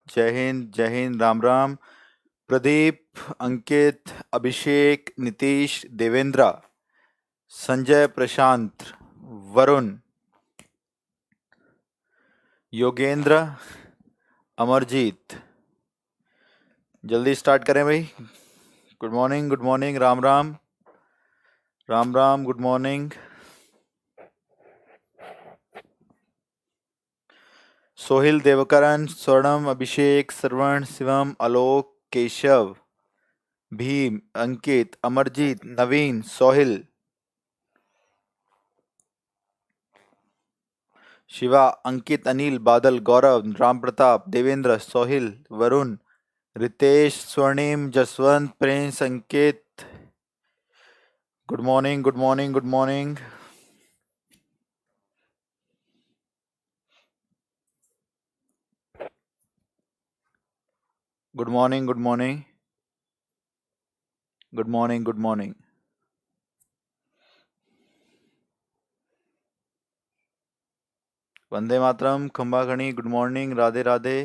जय हिंद, राम राम। प्रदीप, अंकित, अभिषेक, नीतीश, देवेंद्र, संजय, प्रशांत, वरुण, योगेंद्र, अमरजीत। जल्दी स्टार्ट करें भाई। Good morning, good morning, Ram Ram. Ram Ram, good morning. Sohil, Devkaran, Swarnam, Abhishek, Shravan, Shivam, Alok, Keshav, Bhim, Ankit, Amarjeet, Naveen, Sohil, Shiva, Ankit, Anil, Badal, Gaurav, Ram Pratap, Devendra, Sohil, Varun, Ritesh, Swarnim, Jaswant, Prince, Ankit. Good morning, good morning, good morning. Good morning, good morning, good morning, good morning. Vande Mataram, खंबाखणी, good morning, Radhe Radhe.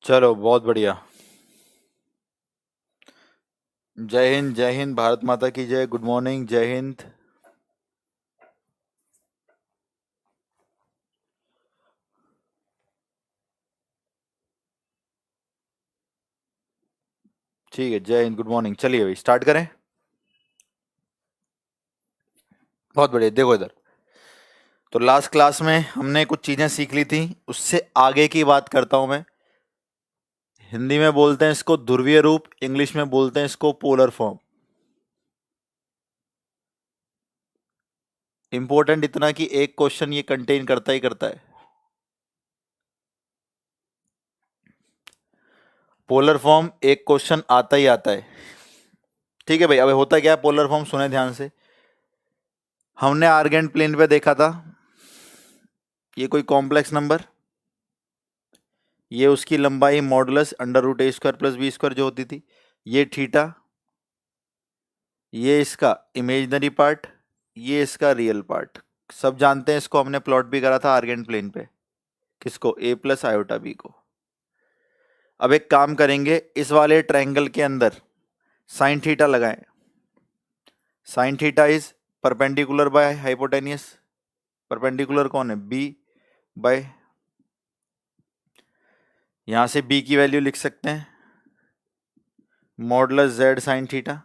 चलो, बहुत बढ़िया। जय हिंद, भारत माता की जय। गुड मॉर्निंग, जय हिंद। ठीक है, जय हिंद, गुड मॉर्निंग। चलिए भाई स्टार्ट करें। बहुत बढ़िया। देखो इधर, तो लास्ट क्लास में हमने कुछ चीजें सीख ली थी, उससे आगे की बात करता हूं मैं। हिंदी में बोलते हैं इसको ध्रुवीय रूप, इंग्लिश में बोलते हैं इसको पोलर फॉर्म। इंपॉर्टेंट इतना कि एक क्वेश्चन ये कंटेन करता ही करता है। पोलर फॉर्म एक क्वेश्चन आता ही आता है। ठीक है भाई, अब होता क्या है पोलर फॉर्म, सुने ध्यान से। हमने आर्गेंट प्लेन पे देखा था, ये कोई कॉम्प्लेक्स नंबर, ये उसकी लंबाई modulus under root a square plus b square जो होती थी, ये थीटा, ये इसका इमेजिनरी पार्ट, ये इसका रियल पार्ट। सब जानते हैं इसको, हमने प्लॉट भी करा था आर्गेंट प्लेन पे। किसको? ए प्लस आयोटा बी को। अब एक काम करेंगे, इस वाले ट्रायंगल के अंदर साइन थीटा लगाएं। Sine theta is perpendicular by hypotenuse. Perpendicular कौन है? बी बाय, यहां से बी की वैल्यू लिख सकते हैं मॉडुलस जेड साइन थीटा।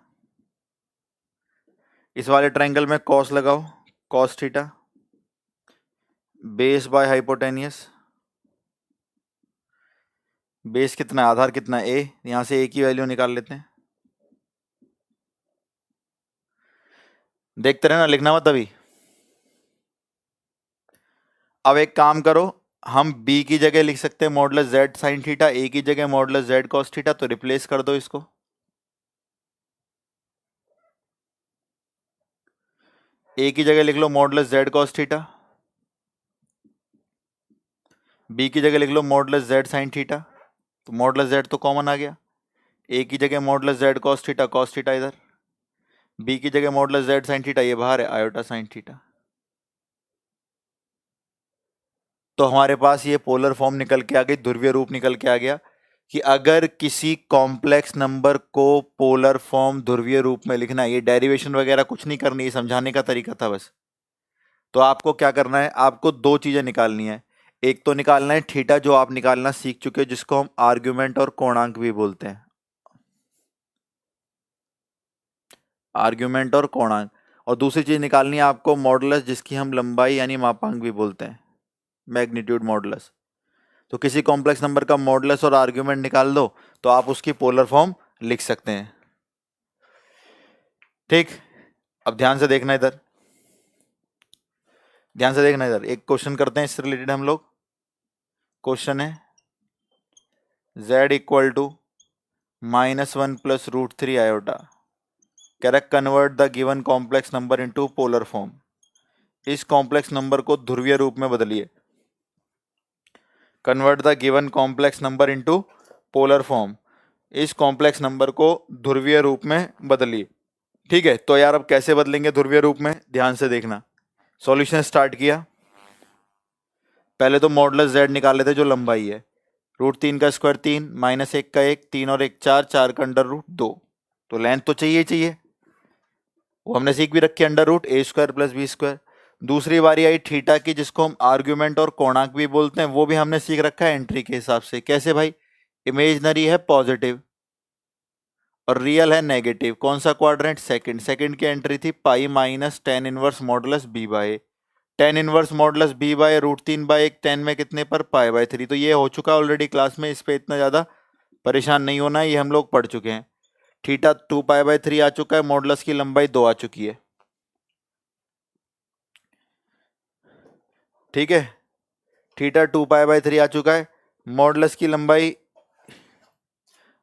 इस वाले ट्रायंगल में कॉस लगाओ, cos theta, base by hypotenuse. Base कितना है? आधार कितना है? ए। यहां से ए की वैल्यू निकाल लेते हैं। देखते रहना, लिखना मत अभी। अब एक काम करो, हम b की जगह लिख सकते हैं modulus z sine theta, a की जगह मॉडुलस जेड कॉस थीटा, तो रिप्लेस कर दो इसको। a की जगह लिख लो modulus z cos theta, b की जगह लिख लो मॉडुलस जेड साइन थीटा, तो मॉडुलस जेड तो कॉमन आ गया। a की जगह मॉडुलस जेड कॉस थीटा इधर, b की जगह मॉडुलस जेड साइन थीटा, ये बाहर है आयोटा साइन थीटा। तो हमारे पास ये पोलर फॉर्म निकल के आ गई, ध्रुवीय रूप निकल के आ गया कि अगर किसी कॉम्प्लेक्स नंबर को पोलर फॉर्म ध्रुवीय रूप में लिखना है, ये डेरिवेशन वगैरह कुछ नहीं करनी, ये समझाने का तरीका था बस। तो आपको क्या करना है, आपको दो चीजें निकालनी है। एक तो निकालना है थीटा, जो आप निकालना सीख चुके हो, जिसको हम आर्ग्यूमेंट और कोणांक भी बोलते हैं। आर्ग्यूमेंट और कोणांक। और दूसरी चीज निकालनी है आपको मॉडुलस, जिसकी हम लंबाई यानी मापांक भी बोलते हैं, मैग्नीट्यूड मॉडुलस। तो किसी कॉम्प्लेक्स नंबर का मॉडुलस और आर्ग्यूमेंट निकाल दो तो आप उसकी पोलर फॉर्म लिख सकते हैं। ठीक, अब ध्यान से देखना इधर, ध्यान से देखना इधर। एक क्वेश्चन करते हैं इससे रिलेटेड हम लोग। क्वेश्चन है z equal to -1 plus √3 iota. कह रहा है convert the given complex number into polar form. इस कॉम्प्लेक्स नंबर को ध्रुवीय रूप में बदलिए। Convert the given complex number into polar form. इस कॉम्प्लेक्स नंबर को ध्रुवीय रूप में बदलिए। ठीक है, तो यार अब कैसे बदलेंगे ध्रुवीय रूप में, ध्यान से देखना। सॉल्यूशन स्टार्ट किया, पहले तो मॉडुलस z निकाले थे जो लंबाई है। √3 का स्क्वायर 3, -1 का 1, 3 और 1 4, 4 का √2। तो लेंथ तो चाहिए ही चाहिए, वो हमने सीख भी रखी, √a² + b²। दूसरी बारी आई थीटा की, जिसको हम आर्ग्यूमेंट और कोणांक भी बोलते हैं, वो भी हमने सीख रखा है एंट्री के हिसाब से। कैसे भाई, इमेजनरी है पॉजिटिव और रियल है नेगेटिव। कौन सा क्वाड्रेंट, सेकंड। सेकंड की एंट्री थी pi minus tan inverse modulus b/a। tan inverse modulus b/a √3/1 10 में कितने पर, π/3। तो ये हो चुका ऑलरेडी क्लास में, इस पे इतना ज्यादा परेशान नहीं होना है, ये हम लोग पढ़ चुके हैं। थीटा 2π/3 आ चुका है, मॉडुलस की लंबाई 2 आ चुकी है। ठीक है, थीटा 2π/3 आ चुका है, मॉडुलस की लंबाई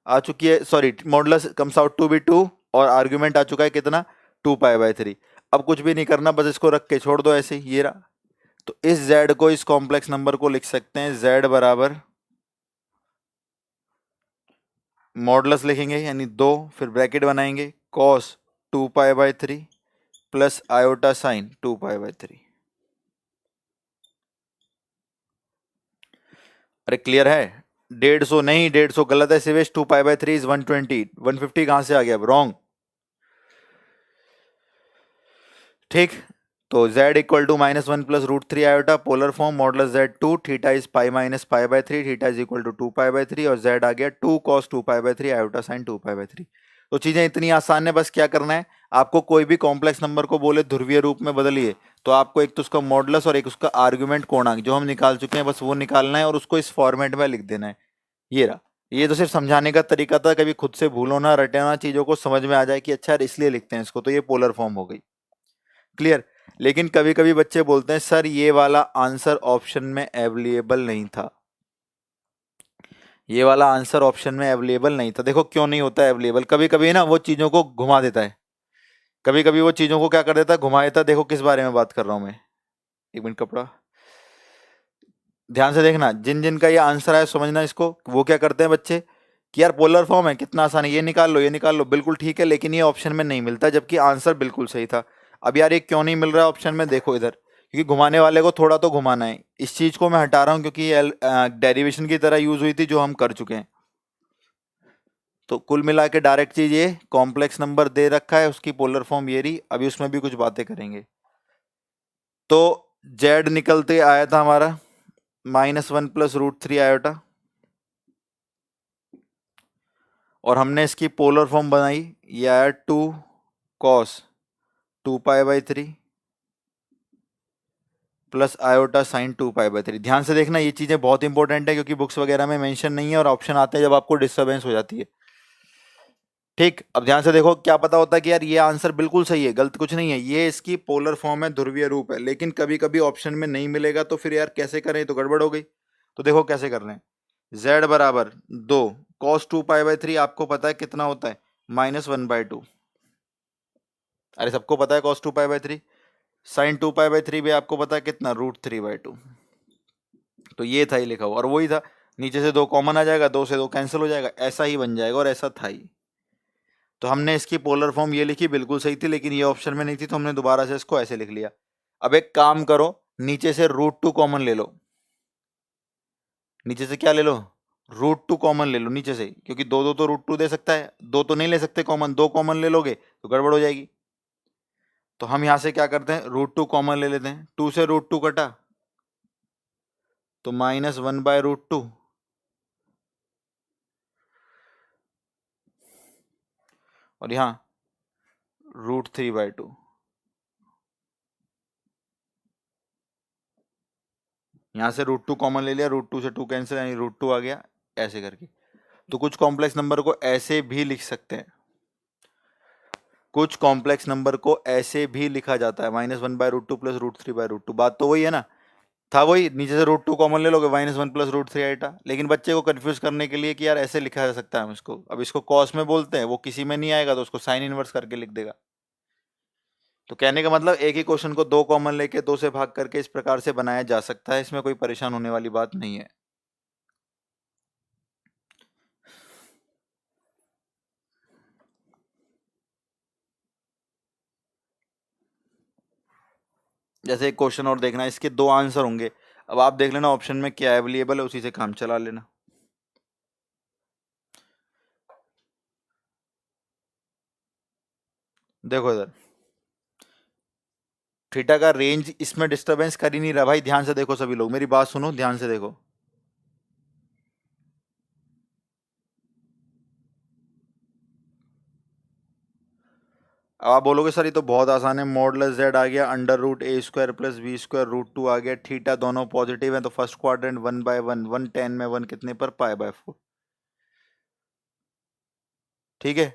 आ चुकी है, sorry modulus comes out to be 2 और आर्ग्यूमेंट आ चुका है कितना, 2π/3। अब कुछ भी नहीं करना, बस इसको रख के छोड़ दो ऐसे ही, ये रहा। तो इस z को, इस कॉम्प्लेक्स नंबर को लिख सकते हैं z बराबर मॉडुलस लिखेंगे यानी 2, फिर ब्रैकेट बनाएंगे cos 2π/3 प्लस आयोटा साइन 2π/3। अरे क्लियर है, 150 नहीं, 150 गलत है सिवेश, 2π/3 इज 120, 150 कहां से आ गया, रॉन्ग। ठीक, तो z equal to -1 plus √3 iota, polar form modulus z2, theta is pi minus π/3, theta is equal to 2π/3 और z आ गया 2 cos 2π/3 आयोटा साइन 2π/3। तो चीजें इतनी आसान है, बस क्या करना है आपको, कोई भी कॉम्प्लेक्स नंबर को बोले ध्रुवीय रूप में बदलिए, तो आपको एक तो उसका मॉडुलस और एक उसका आर्ग्यूमेंट कोणांक जो हम निकाल चुके हैं, बस वो निकालना है और उसको इस फॉर्मेट में लिख देना है। ये रहा, ये तो सिर्फ समझाने का तरीका था, कभी खुद से भूलो ना, रटे ना, चीजों को समझ में आ जाए कि अच्छा इसलिए लिखते हैं इसको, तो ये पोलर फॉर्म हो गई। क्लियर। लेकिन कभी कभी बच्चे बोलते हैं सर ये वाला आंसर ऑप्शन में अवेलेबल नहीं था, ये वाला आंसर ऑप्शन में अवेलेबल नहीं था। देखो क्यों नहीं होता है अवेलेबल, कभी कभी ना वो चीजों को घुमा देता है, कभी कभी वो चीजों को क्या कर देता है, घुमा देता है। देखो किस बारे में बात कर रहा हूं मैं, एक मिनट कपड़ा ध्यान से देखना, जिन जिन का ये आंसर है समझना इसको। वो क्या करते हैं बच्चे कि यार पोलर फॉर्म है कितना आसान है, ये निकाल लो ये निकाल लो, बिल्कुल ठीक है, लेकिन ये ऑप्शन में नहीं मिलता, जबकि आंसर बिल्कुल सही था। अब यार ये क्यों नहीं मिल रहा है ऑप्शन में, देखो इधर, क्योंकि घुमाने वाले को थोड़ा तो घुमाना है। इस चीज को मैं हटा रहा हूं क्योंकि ये डेरिवेशन की तरह यूज हुई थी जो हम कर चुके हैं। तो कुल मिला के डायरेक्ट चीज ये, कॉम्प्लेक्स नंबर दे रखा है, उसकी पोलर फॉर्म ये रही, अभी उसमें भी कुछ बातें करेंगे। तो जेड निकलते आया था हमारा -1 प्लस √3 आयोटा, और हमने इसकी पोलर फॉर्म बनाई, ये आया 2 cos 2π/3 प्लस आयोटा साइन 2π/3। ध्यान से देखना, ये चीजें बहुत इंपॉर्टेंट है क्योंकि बुक्स वगैरह में मेंशन नहीं है और ऑप्शन आते हैं जब आपको डिस्टर्बेंस हो जाती है। ठीक, अब ध्यान से देखो, क्या पता होता है कि यार ये आंसर बिल्कुल सही है, गलत कुछ नहीं है, ये इसकी पोलर फॉर्म है, ध्रुवीय रूप है, लेकिन कभी कभी ऑप्शन में नहीं मिलेगा, तो फिर यार कैसे करें, तो गड़बड़ हो गई। तो देखो कैसे कर रहे हैं, z बराबर 2 cos 2π/3 आपको पता है कितना होता है, -1/2। अरे सबको पता है cos 2π/3, साइन 2π/3 भी आपको पता है कितना, √3/2। तो ये था ही लिखा हुआ, और वही था, नीचे से 2 कॉमन आ जाएगा, 2 से 2 कैंसिल हो जाएगा, ऐसा ही बन जाएगा, और ऐसा था ही। तो हमने इसकी पोलर फॉर्म ये लिखी, बिल्कुल सही थी, लेकिन ये ऑप्शन में नहीं थी, तो हमने दोबारा से इसको ऐसे लिख लिया। अब एक काम करो, नीचे से √2 कॉमन ले लो, नीचे से क्या ले लो, √2 कॉमन ले लो नीचे से, क्योंकि 2 2 तो √2 दे सकता है, 2 तो नहीं ले सकते कॉमन, 2 कॉमन ले लोगे तो गड़बड़ हो जाएगी। तो हम यहां से क्या करते हैं, √2 कॉमन ले लेते हैं, 2 से √2 कटा तो -1/√2, और यहां √3/2। यहां से √2 कॉमन ले लिया, √2 से 2 कैंसिल, यानी √2 आ गया, ऐसे करके। तो कुछ कॉम्प्लेक्स नंबर को ऐसे भी लिख सकते हैं, कुछ कॉम्प्लेक्स नंबर को ऐसे भी लिखा जाता है, -1/√2 प्लस √3/2। बात तो वही है ना, था वही, नीचे से रूट टू कॉमन ले लोगे, -1 प्लस रूट थ्री आइटा। लेकिन बच्चे को कंफ्यूज करने के लिए कि यार ऐसे लिखा जा सकता है हम इसको, अब इसको कॉस में बोलते हैं, वो किसी में नहीं आएगा तो उसको साइन इनवर्स करके लिख देगा। तो कहने का मतलब एक ही क्वेश्चन को दो कॉमन लेके दो से भाग करके इस प्रकार से बनाया जा सकता है, इसमें कोई परेशान होने वाली बात नहीं है। जैसे एक क्वेश्चन और देखना, इसके दो आंसर होंगे, अब आप देख लेना ऑप्शन में क्या अवेलेबल है, उसी से काम चला लेना। देखो इधर थीटा का रेंज इसमें डिस्टरबेंस कर ही नहीं रहा भाई, ध्यान से देखो सभी लोग, मेरी बात सुनो, ध्यान से देखो। अब आप बोलोगे सर ये तो बहुत आसान है, मॉडुलस जेड आ गया, under root a square plus b square root two आ गया, थीटा दोनों पॉजिटिव है तो फर्स्ट क्वाड्रेंट 1/1, 110 में 1 कितने पर, π/4। ठीक है,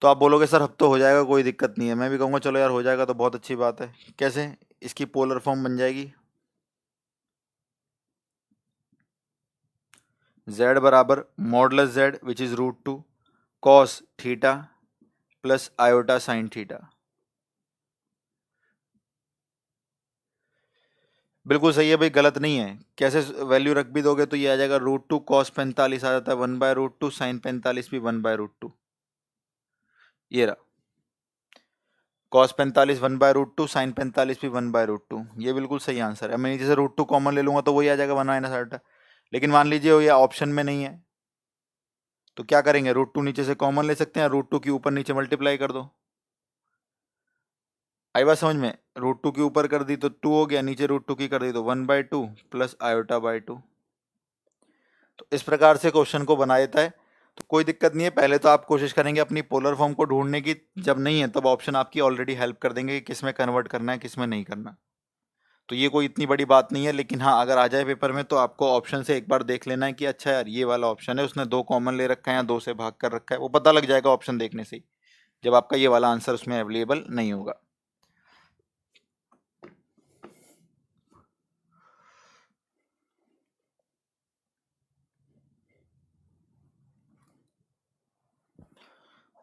तो आप बोलोगे सर अब तो हो जाएगा, कोई दिक्कत नहीं है। मैं भी कहूँगा चलो यार हो जाएगा तो बहुत अच्छी बात है। कैसे, इसकी पोलर फॉर्म बन जाएगी z बराबर modulus Z which is root two cos theta plus iota sine theta. बिल्कुल सही है भाई, गलत नहीं है। कैसे वैल्यू रख भी दोगे तो ये आ जाएगा रूट टू कॉस 45 आ जाता है 1/√2, साइन 45 भी 1/√2। ये रहा कॉस 45 1/√2, साइन 45 भी 1/√2, ये बिल्कुल सही आंसर है। मैं नीचे से रूट टू कॉमन ले लूंगा तो वही आ जाएगा 1/√8। लेकिन मान लीजिए ये ऑप्शन में नहीं है तो क्या करेंगे, रूट टू नीचे से कॉमन ले सकते हैं, रूट टू की ऊपर नीचे मल्टीप्लाई कर दो। आई बात समझ में, रूट टू की ऊपर कर दी तो 2 हो गया, नीचे रूट टू की कर दी तो 1/2 प्लस आयोटा/2। तो इस प्रकार से क्वेश्चन को बना देता है, तो कोई दिक्कत नहीं है। पहले तो आप कोशिश करेंगे अपनी पोलर फॉर्म को ढूंढने की, जब नहीं है तब ऑप्शन आपकी ऑलरेडी हेल्प कर देंगे कि किस में कन्वर्ट करना है किस में नहीं करना। तो ये कोई इतनी बड़ी बात नहीं है, लेकिन हाँ अगर आ जाए पेपर में तो आपको ऑप्शन से एक बार देख लेना है कि अच्छा यार ये वाला ऑप्शन है, उसने दो कॉमन ले रखा है या दो से भाग कर रखा है, वो पता लग जाएगा ऑप्शन देखने से ही, जब आपका ये वाला आंसर उसमें अवेलेबल नहीं होगा।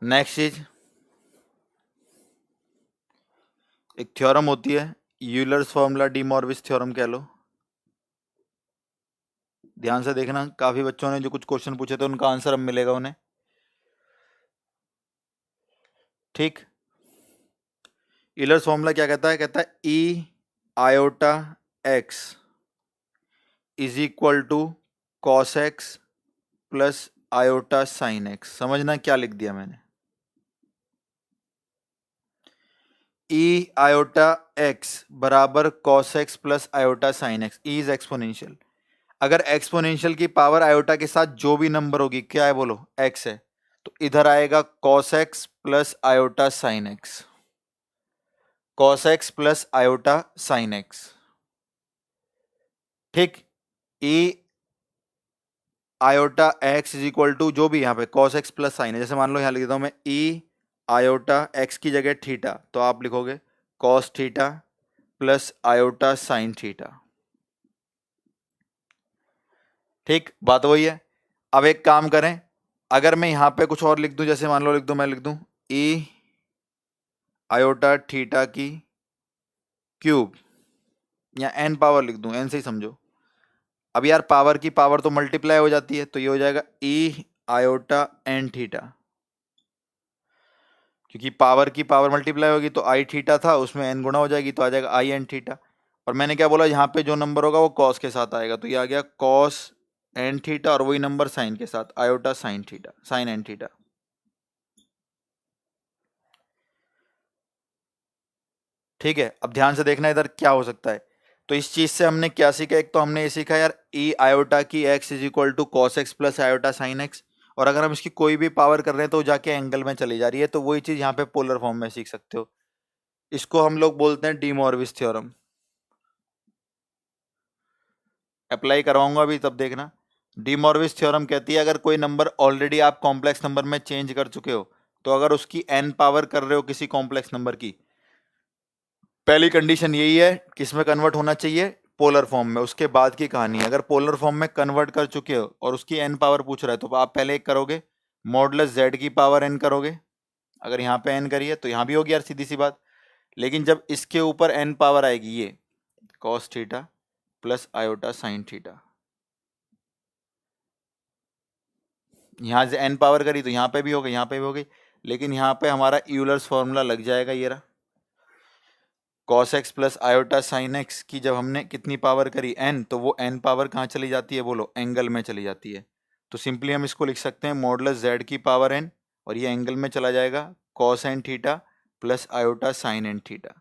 नेक्स्ट चीज, एक थ्योरम होती है Euler's formula, D Moivre's theorem कह लो। ध्यान से देखना, काफी बच्चों ने जो कुछ क्वेश्चन पूछे थे उनका आंसर अब मिलेगा उन्हें। ठीक, यूलर्स फॉर्मूला क्या कहता है, कहता है E iota x is equal to cos x plus iota sine X. समझना क्या लिख दिया मैंने, ई आयोटा एक्स बराबर cos x plus iota sine X. E is exponential, अगर एक्सपोनेंशियल की पावर आयोटा के साथ जो भी नंबर होगी, क्या है बोलो, एक्स है, तो इधर आएगा cos x plus iota sine x, cos x plus iota sine x. ठीक, e iota x is equal to जो भी यहाँ पे कॉस एक्स प्लस साइन है, जैसे मान लो यहाँ लिख देता हूं मैं ई आयोटा एक्स की जगह थीटा, तो आप लिखोगे cos theta plus iota sine theta. ठीक, बात वही है। अब एक काम करें, अगर मैं यहाँ पे कुछ और लिख दूं, जैसे मान लो लिख दूं, मैं लिख दूं ई आयोटा थीटा की क्यूब, या एन पावर लिख दूं, एन से ही समझो। अब यार पावर की पावर तो मल्टीप्लाई हो जाती है, तो ये हो जाएगा ई आयोटा एन थीटा, क्योंकि पावर की पावर मल्टीप्लाई होगी तो आई थीटा था, उसमें एन गुणा हो जाएगी तो आ जाएगा आई एन थीटा। और मैंने क्या बोला, यहाँ पे जो नंबर होगा वो कॉस के साथ आएगा, तो ये आ गया कॉस एन थीटा, और वही नंबर साइन के साथ iota sine theta, sine N theta. ठीक है, अब ध्यान से देखना इधर क्या हो सकता है। तो इस चीज से हमने क्या सीखा, एक तो हमने ये सीखा यार ई आयोटा की X is equal to cos x plus iota sine X, और अगर हम इसकी कोई भी पावर कर रहे हैं तो जाके एंगल में चली जा रही है, तो वही चीज यहाँ पे पोलर फॉर्म में सीख सकते हो। इसको हम लोग बोलते हैं डी मॉर्विस थ्योरम। अप्लाई करवाऊंगा अभी, तब देखना। डी मॉर्विस थ्योरम कहती है अगर कोई नंबर ऑलरेडी आप कॉम्प्लेक्स नंबर में चेंज कर चुके हो, तो अगर उसकी एन पावर कर रहे हो किसी कॉम्प्लेक्स नंबर की, पहली कंडीशन यही है, किसमें कन्वर्ट होना चाहिए, पोलर फॉर्म में। उसके बाद की कहानी, अगर पोलर फॉर्म में कन्वर्ट कर चुके हो और उसकी एन पावर पूछ रहा है तो आप पहले एक करोगे, मॉडुलस जेड की पावर एन करोगे। अगर यहाँ पे एन करिए तो यहाँ भी होगी यार, सीधी सी बात। लेकिन जब इसके ऊपर एन पावर आएगी, ये cos theta plus iota sine theta, यहाँ से एन पावर करी तो यहाँ पे भी हो गई, यहाँ पे भी हो गई। लेकिन यहाँ पे हमारा यूलर्स फॉर्मूला लग जाएगा, ये रहा cos x plus iota sine x की जब हमने कितनी पावर करी एन, तो वो एन पावर कहाँ चली जाती है बोलो, एंगल में चली जाती है। तो सिंपली हम इसको लिख सकते हैं मॉडुलस जेड की पावर एन, और ये एंगल में चला जाएगा cos N theta plus iota sine N theta.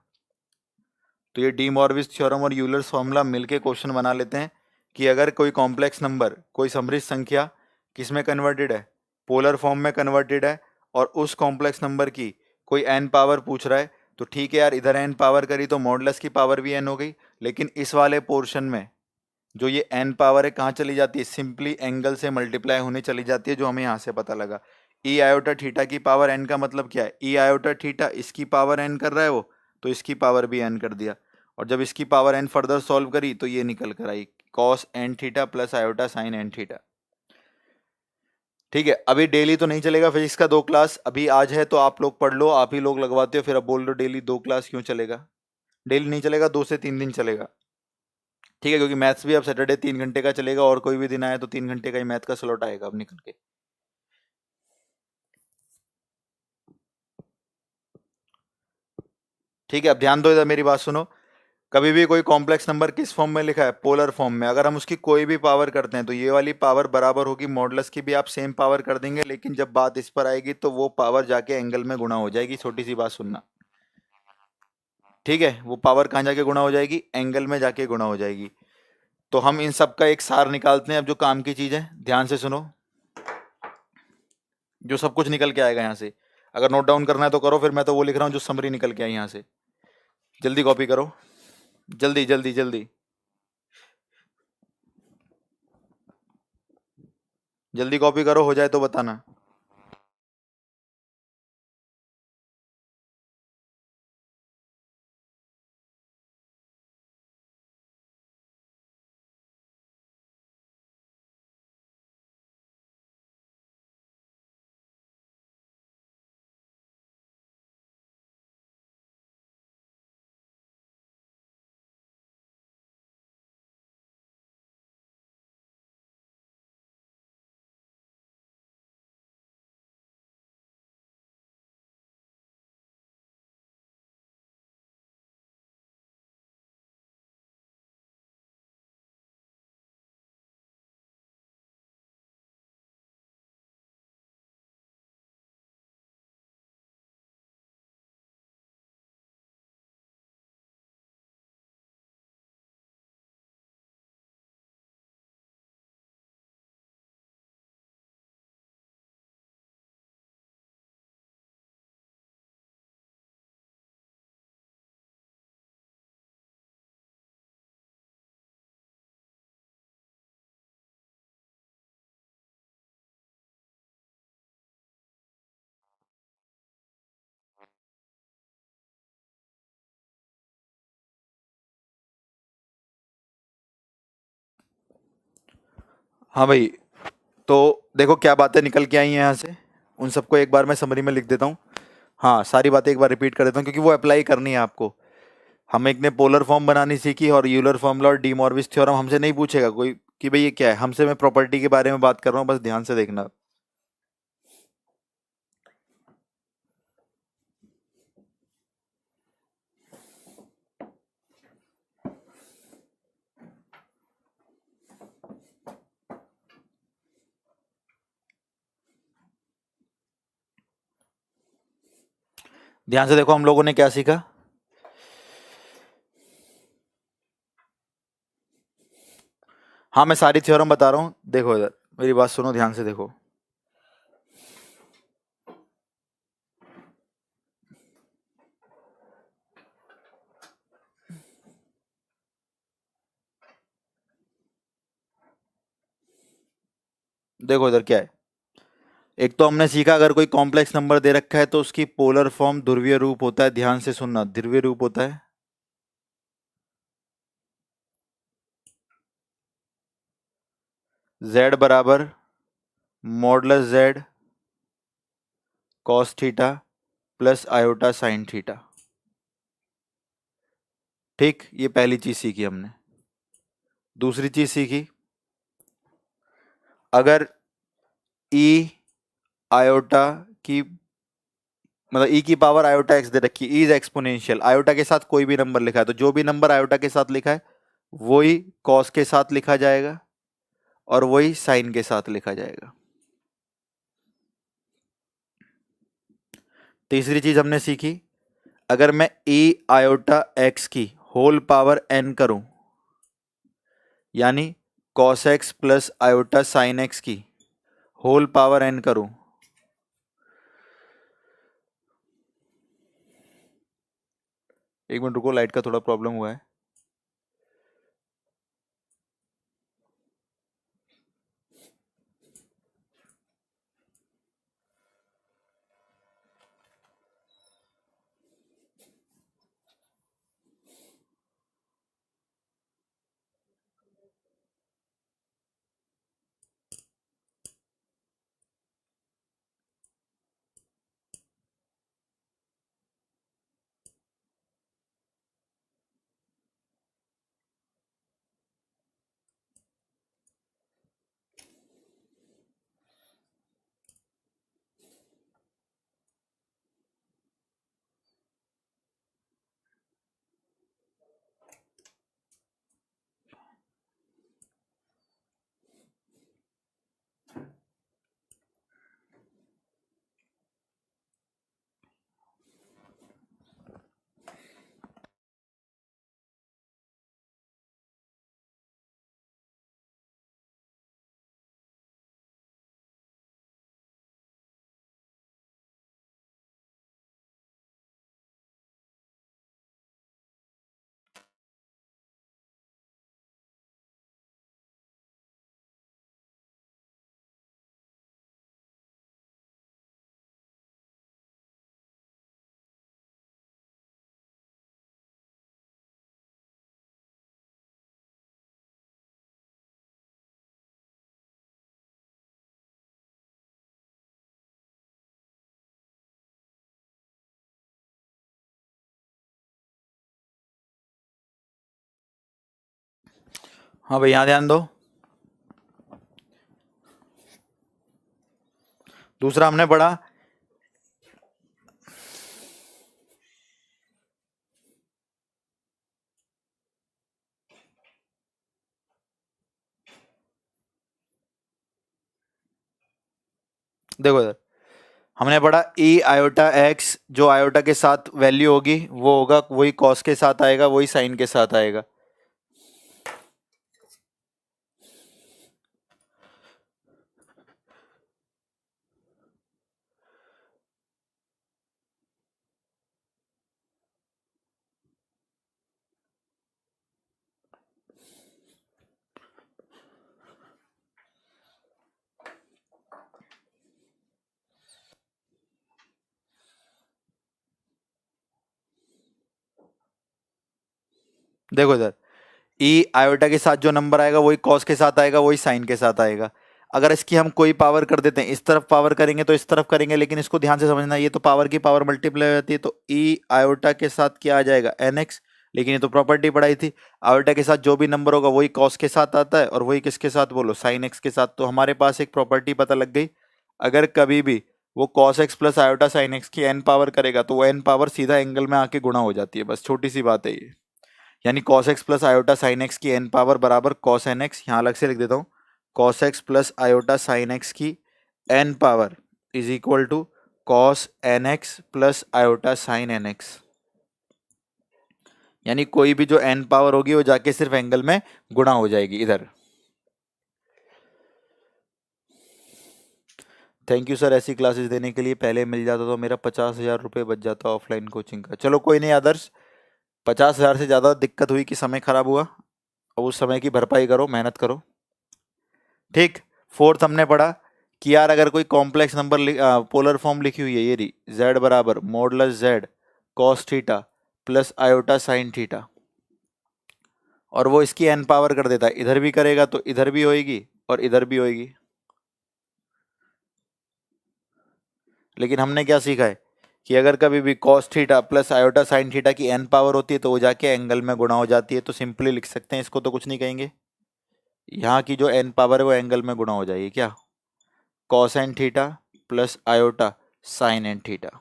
तो ये डी मॉर्विस थ्योरम और यूलर्स फॉर्मूला मिलके क्वेश्चन बना लेते हैं कि अगर कोई कॉम्प्लेक्स नंबर, कोई समृद्ध संख्या किस में कन्वर्टेड है, पोलर फॉर्म में कन्वर्टेड है, और उस कॉम्प्लेक्स नंबर की कोई एन पावर पूछ रहा है, तो ठीक है यार, इधर एन पावर करी तो मॉडुलस की पावर भी एन हो गई। लेकिन इस वाले पोर्शन में जो ये एन पावर है कहाँ चली जाती है, सिंपली एंगल से मल्टीप्लाई होने चली जाती है, जो हमें यहाँ से पता लगा। ई आयोटा थीटा की पावर एन का मतलब क्या है, ई आयोटा थीटा इसकी पावर एन कर रहा है वो, तो इसकी पावर भी एन कर दिया। और जब इसकी पावर एन फर्दर सॉल्व करी तो ये निकल कर आई cos N theta plus iota sine N theta. ठीक है, अभी डेली तो नहीं चलेगा फिजिक्स का 2 क्लास, अभी आज है तो आप लोग पढ़ लो, आप ही लोग लगवाते हो, फिर अब बोल रहे हो डेली 2 क्लास क्यों चलेगा। डेली नहीं चलेगा, 2 से 3 दिन चलेगा। ठीक है, क्योंकि मैथ्स भी अब सैटरडे 3 घंटे का चलेगा, और कोई भी दिन आए तो 3 घंटे का ही मैथ का स्लॉट आएगा अब निकल के। ठीक है, अब ध्यान दो, इधर मेरी बात सुनो। कभी भी कोई कॉम्प्लेक्स नंबर किस फॉर्म में लिखा है, पोलर फॉर्म में, अगर हम उसकी कोई भी पावर करते हैं तो ये वाली पावर बराबर होगी मॉडुलस की भी, आप सेम पावर कर देंगे। लेकिन जब बात इस पर आएगी तो वो पावर जाके एंगल में गुणा हो जाएगी। छोटी सी बात सुनना, ठीक है, वो पावर कहाँ जाके गुणा हो जाएगी, एंगल में जाके गुणा हो जाएगी। तो हम इन सब का एक सार निकालते हैं अब, जो काम की चीज है, ध्यान से सुनो, जो सब कुछ निकल के आएगा यहाँ से। अगर नोट डाउन करना है तो करो, फिर मैं तो वो लिख रहा हूँ जो समरी निकल के आई यहाँ से। जल्दी कॉपी करो, जल्दी जल्दी जल्दी जल्दी कॉपी करो, हो जाए तो बताना। हाँ भाई, तो देखो क्या बातें निकल के आई हैं यहाँ से, उन सबको एक बार मैं समरी में लिख देता हूँ। हाँ, सारी बातें एक बार रिपीट कर देता हूँ, क्योंकि वो अप्लाई करनी है आपको। हम एक ने पोलर फॉर्म बनानी सीखी, और यूलर फॉर्मूला और डी मॉर्विस थ्योरम हमसे नहीं पूछेगा कोई कि भाई ये क्या है, हमसे मैं प्रॉपर्टी के बारे में बात कर रहा हूँ, बस ध्यान से देखना। ध्यान से देखो, हम लोगों ने क्या सीखा। हाँ, मैं सारी थ्योरम बता रहा हूँ, देखो इधर मेरी बात सुनो, ध्यान से देखो। देखो इधर क्या है, एक तो हमने सीखा अगर कोई कॉम्प्लेक्स नंबर दे रखा है तो उसकी पोलर फॉर्म ध्रुवीय रूप होता है। ध्यान से सुनना, ध्रुवीय रूप होता है। z बराबर modulus z cos theta plus iota sine theta. ठीक, ये पहली चीज सीखी हमने। दूसरी चीज सीखी, अगर ई आयोटा की मतलब ई की पावर आयोटा एक्स दे रखी, ई इज एक्सपोनेंशियल, आयोटा के साथ कोई भी नंबर लिखा है तो जो भी नंबर आयोटा के साथ लिखा है वही कॉस के साथ लिखा जाएगा और वही साइन के साथ लिखा जाएगा। तीसरी चीज हमने सीखी, अगर मैं ई आयोटा एक्स की होल पावर एन करूं, यानी cos x plus iota sine x की होल पावर एन करूं, एक मिनट रुको, लाइट का थोड़ा प्रॉब्लम हुआ है। हाँ भाई, यहां ध्यान दो। दूसरा हमने पढ़ा, देखो इधर, हमने पढ़ा ई आयोटा एक्स, जो आयोटा के साथ वैल्यू होगी वो होगा वही कॉस के साथ आएगा, वही साइन के साथ आएगा। देखो इधर, ई आयोटा के साथ जो नंबर आएगा वही कॉस के साथ आएगा, वही साइन के साथ आएगा। अगर इसकी हम कोई पावर कर देते हैं, इस तरफ पावर करेंगे तो इस तरफ करेंगे, लेकिन इसको ध्यान से समझना, ये तो पावर की पावर मल्टीप्लाई हो जाती है, तो ई आयोटा के साथ क्या आ जाएगा, एन एक्स। लेकिन ये तो प्रॉपर्टी पढ़ाई थी, आयोटा के साथ जो भी नंबर होगा वही कॉस के साथ आता है और वही किसके साथ, बोलो, साइन एक्स के साथ। तो हमारे पास एक प्रॉपर्टी पता लग गई, अगर कभी भी वो cos x plus iota sine x की एन पावर करेगा तो वो एन पावर सीधा एंगल में आके गुणा हो जाती है। बस छोटी सी बात है ये, यानी cos x plus iota sine x की n पावर बराबर cos n x, यहाँ अलग से लिख देता हूँ, cos x plus iota sine x की n power is equal to cos n x plus iota sine n x। यानी कोई भी जो n पावर होगी वो जाके सिर्फ एंगल में गुणा हो जाएगी इधर। थैंक यू सर, ऐसी क्लासेस देने के लिए। पहले मिल जाता तो मेरा 50,000 रुपये बच जाता ऑफलाइन कोचिंग का। चलो कोई नहीं आदर्श, 50,000 से ज़्यादा दिक्कत हुई कि समय खराब हुआ, और उस समय की भरपाई करो, मेहनत करो। ठीक, फोर्थ हमने पढ़ा कि यार अगर कोई कॉम्प्लेक्स नंबर पोलर फॉर्म लिखी हुई है, ये रही, z बराबर modulus z cos theta plus iota sine theta, और वो इसकी n पावर कर देता है, इधर भी करेगा तो इधर भी होएगी और इधर भी होगी। लेकिन हमने क्या सीखा है कि अगर कभी भी cos theta plus iota sine theta की n पावर होती है तो वो जाके एंगल में गुणा हो जाती है, तो सिंपली लिख सकते हैं इसको, तो कुछ नहीं कहेंगे, यहाँ की जो n पावर है वो एंगल में गुणा हो जाएगी। क्या? Cos N theta plus iota sine N theta.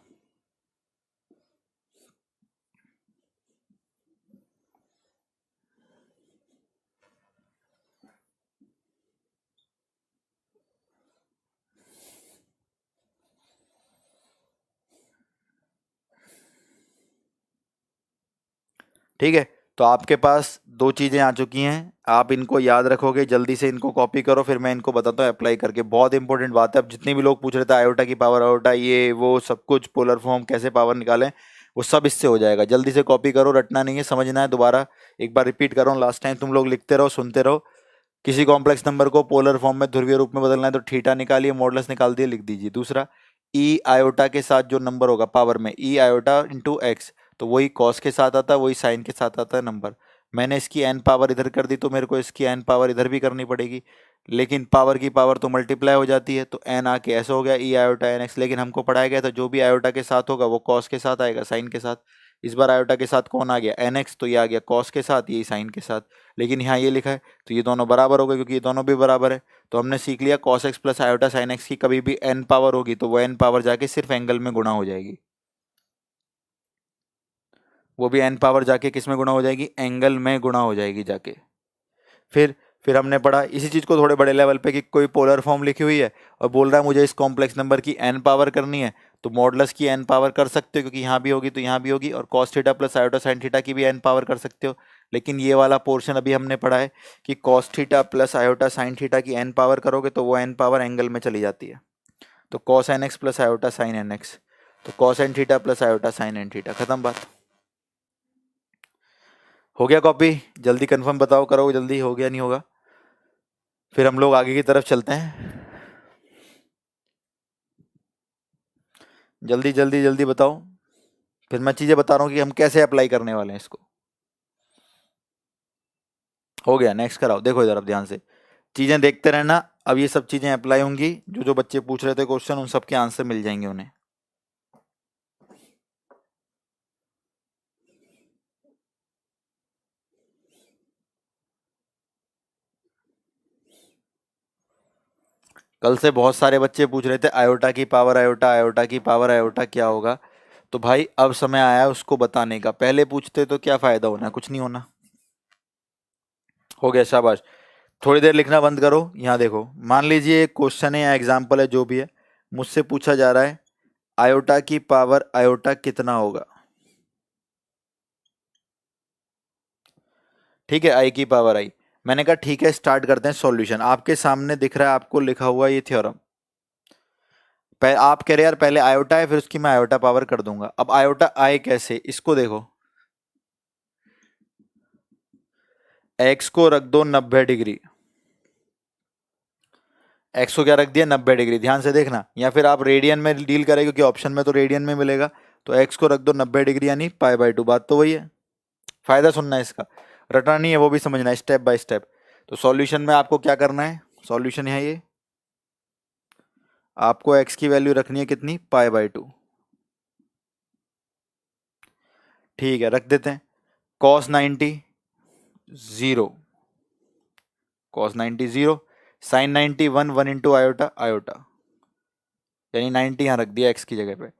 ठीक है, तो आपके पास दो चीजें आ चुकी हैं, आप इनको याद रखोगे, जल्दी से इनको कॉपी करो, फिर मैं इनको बताता हूँ अप्लाई करके। बहुत इंपॉर्टेंट बात है। अब जितने भी लोग पूछ रहे थे आयोटा की पावर, आयोटा ये वो सब कुछ, पोलर फॉर्म कैसे पावर निकालें, वो सब इससे हो जाएगा। जल्दी से कॉपी करो, रटना नहीं है, समझना है। दोबारा एक बार रिपीट कर रहा हूँ, लास्ट टाइम तुम लोग लिखते रहो, सुनते रहो। किसी कॉम्प्लेक्स नंबर को पोलर फॉर्म में ध्रुवीय रूप में बदलना है तो थीटा निकालिए, मॉडुलस निकाल दिए, लिख दीजिए। दूसरा, ई आयोटा के साथ जो नंबर होगा पावर में, ई आयोटा इंटू एक्स, तो वही कॉस के साथ आता है, वही साइन के साथ आता है नंबर। मैंने इसकी एन पावर इधर कर दी तो मेरे को इसकी एन पावर इधर भी करनी पड़ेगी, लेकिन पावर की पावर तो मल्टीप्लाई हो जाती है, तो एन आके ऐसा हो गया ई आयोटा एन एक्स। लेकिन हमको पढ़ाया गया था जो भी आयोटा के साथ होगा वो कॉस के साथ आएगा, साइन के साथ। इस बार आयोटा के साथ कौन आ गया? एन एक्स, तो ये आ गया कॉस के साथ, यही साइन के साथ। लेकिन यहाँ ये लिखा है तो ये दोनों बराबर हो गए, क्योंकि ये दोनों भी बराबर है। तो हमने सीख लिया cos x plus iota sine x की कभी भी एन पावर होगी तो वो एन पावर जाके सिर्फ एंगल में गुणा हो जाएगी, वो भी एन पावर जाके किस में गुणा हो जाएगी? एंगल में गुणा हो जाएगी जाके। फिर हमने पढ़ा इसी चीज को थोड़े बड़े लेवल पे कि कोई पोलर फॉर्म लिखी हुई है और बोल रहा है मुझे इस कॉम्प्लेक्स नंबर की एन पावर करनी है, तो मॉडुलस की एन पावर कर सकते हो, क्योंकि यहाँ भी होगी तो यहाँ भी होगी, और cos theta plus iota sine theta की भी एन पावर कर सकते हो। लेकिन ये वाला पोर्शन अभी हमने पढ़ा है कि cos theta plus iota sine theta की एन पावर करोगे तो वो एन पावर एंगल में चली जाती है। तो cos n x plus iota sine n x, तो cos N theta plus iota sine N theta, खत्म बात। हो गया कॉपी? जल्दी कंफर्म बताओ, करो जल्दी, हो गया नहीं होगा? फिर हम लोग आगे की तरफ चलते हैं। जल्दी जल्दी जल्दी बताओ, फिर मैं चीजें बता रहा हूँ कि हम कैसे अप्लाई करने वाले हैं इसको। हो गया, नेक्स्ट कराओ। देखो इधर अब ध्यान से, चीजें देखते रहना। अब ये सब चीजें अप्लाई होंगी, जो जो बच्चे पूछ रहे थे क्वेश्चन उन सब के आंसर मिल जाएंगे उन्हें। कल से बहुत सारे बच्चे पूछ रहे थे आयोटा की पावर आयोटा, आयोटा की पावर आयोटा क्या होगा। तो भाई अब समय आया उसको बताने का। पहले पूछते तो क्या फायदा होना, कुछ नहीं होना। हो गया, शाबाश। थोड़ी देर लिखना बंद करो। यहाँ देखो, मान लीजिए एक क्वेश्चन है या एग्जाम्पल है, जो भी है, मुझसे पूछा जा रहा है आयोटा की पावर आयोटा कितना होगा। ठीक है, आई की पावर आई। मैंने कहा ठीक है, स्टार्ट करते हैं सॉल्यूशन। आपके सामने दिख रहा है आपको लिखा हुआ ये थ्योरम। आप कह रहे यार पहले आयोटा है फिर उसकी मैं आयोटा पावर कर दूंगा। अब आयोटा आए कैसे, इसको देखो, एक्स को रख दो 90 डिग्री, एक्स को क्या रख दिया? 90 डिग्री। ध्यान से देखना, या फिर आप रेडियन में डील करें क्योंकि ऑप्शन में तो रेडियन में मिलेगा। तो एक्स को रख दो 90 डिग्री यानी π/2। बात तो वही है, फायदा सुनना है इसका, रटना नहीं है, वो भी समझना है स्टेप बाय स्टेप। तो सॉल्यूशन में आपको क्या करना है, सॉल्यूशन है ये, आपको एक्स की वैल्यू रखनी है कितनी? π/2। ठीक है, रख देते हैं। Cos 90 0, cos 90 0, sine 90 1, 1 into iota iota, यानी 90 यहाँ रख दिया एक्स की जगह पे।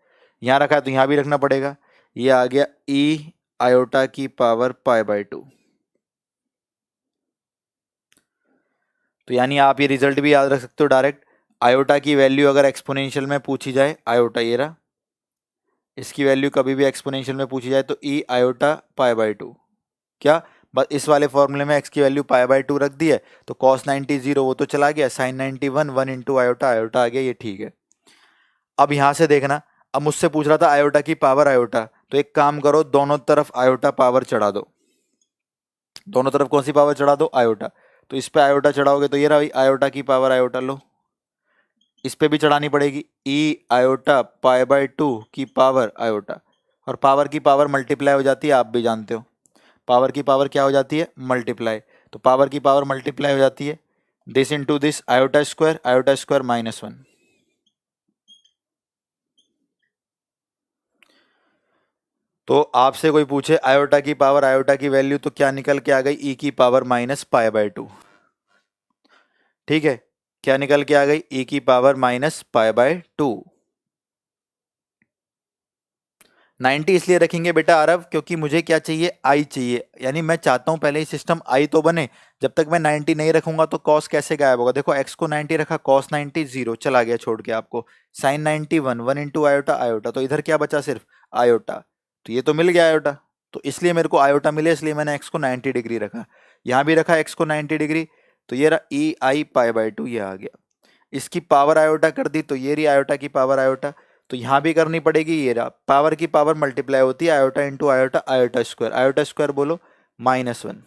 यहाँ रखा है तो यहाँ भी रखना पड़ेगा। ये आ गया ई आयोटा की पावर π/2। तो यानी आप ये रिजल्ट भी याद रख सकते हो डायरेक्ट। आयोटा की वैल्यू अगर एक्सपोनेंशियल में पूछी जाए, आयोटा ये रहा, इसकी वैल्यू कभी भी एक्सपोनेंशियल में पूछी जाए तो ई आयोटा π/2। क्या? बस इस वाले फॉर्मूले में एक्स की वैल्यू π/2 रख दी है, तो कॉस 90 0 वो तो चला गया, साइन 90 1, 1 इंटू आयोटा आयोटा आ गया, ये ठीक है। अब यहां से देखना, अब मुझसे पूछ रहा था आयोटा की पावर आयोटा, तो एक काम करो, दोनों तरफ आयोटा पावर चढ़ा दो। दोनों तरफ कौन सी पावर चढ़ा दो? आयोटा। तो इस पे आयोटा चढ़ाओगे तो ये रहा भाई आयोटा की पावर आयोटा, लो इस पे भी चढ़ानी पड़ेगी, ई आयोटा π/2 की पावर आयोटा। और पावर की पावर मल्टीप्लाई हो जाती है, आप भी जानते हो, पावर की पावर क्या हो जाती है? मल्टीप्लाई। तो पावर की पावर मल्टीप्लाई हो जाती है, this into this iota square -1। तो आपसे कोई पूछे आयोटा की वैल्यू तो क्या निकल के आ गई, ई की पावर -π/2। ठीक है, क्या निकल के आ गई, ई की पावर -π/2। 90 इसलिए रखेंगे बेटा आरव, क्योंकि मुझे क्या चाहिए, आई चाहिए, यानी मैं चाहता हूं पहले ही सिस्टम आई तो बने। जब तक मैं 90 नहीं रखूंगा तो कॉस कैसे गायब होगा। देखो एक्स को 90 रखा, कॉस 90 0 चला गया छोड़ के आपको, साइन 90 1 इंटू आयोटा आयोटा, तो इधर क्या बचा, सिर्फ आयोटा। तो ये तो मिल गया आयोटा, तो इसलिए मेरे को आयोटा मिले, इसलिए मैंने एक्स को 90 डिग्री रखा। यहां भी रखा एक्स को 90 डिग्री, तो ये रहा ई आई π/2, ये आ गया। इसकी पावर आयोटा कर दी, तो ये रही आयोटा की पावर आयोटा। तो यहां भी करनी पड़ेगी, ये रहा, पावर की पावर मल्टीप्लाई होती है, iota into iota, iota square बोलो -1।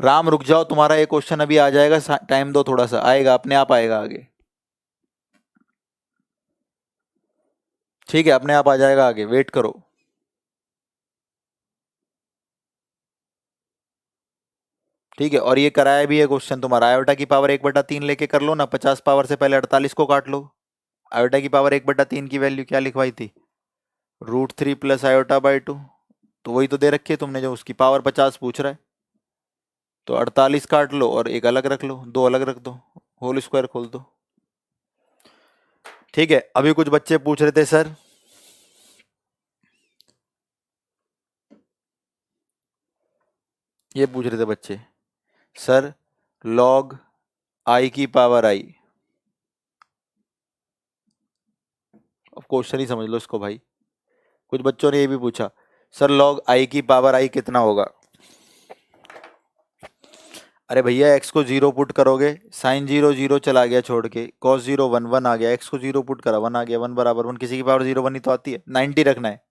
राम रुक जाओ, तुम्हारा ये क्वेश्चन अभी आ जाएगा, टाइम दो थोड़ा सा, आएगा अपने आप, आएगा आगे। ठीक है, अपने आप आ जाएगा आगे, वेट करो। ठीक है, और ये कराया भी है क्वेश्चन तुम्हारा, आयोटा की पावर 1/3 लेके कर लो ना, 50 पावर से पहले 48 को काट लो। आयोटा की पावर 1/3 की वैल्यू क्या लिखवाई थी, √3 प्लस आयोटा बाई 2। तो वही तो दे रखी है तुमने, जो उसकी पावर 50 पूछ रहा है। तो 48 काट लो और एक अलग रख लो, दो अलग रख दो, होल स्क्वायर खोल दो। ठीक है, अभी कुछ बच्चे पूछ रहे थे सर, ये पूछ रहे थे बच्चे, सर लॉग आई की पावर आई, अब क्वेश्चन ही समझ लो इसको भाई। कुछ बच्चों ने ये भी पूछा, सर लॉग आई की पावर आई कितना होगा। अरे भैया एक्स को 0 पुट करोगे, साइन 0 0 चला गया छोड़ के, कॉस 0 1 1 आ गया, एक्स को 0 पुट करा 1 आ गया, 1 बराबर 1, किसी की पावर 0 1 ही तो आती है, 90 रखना है।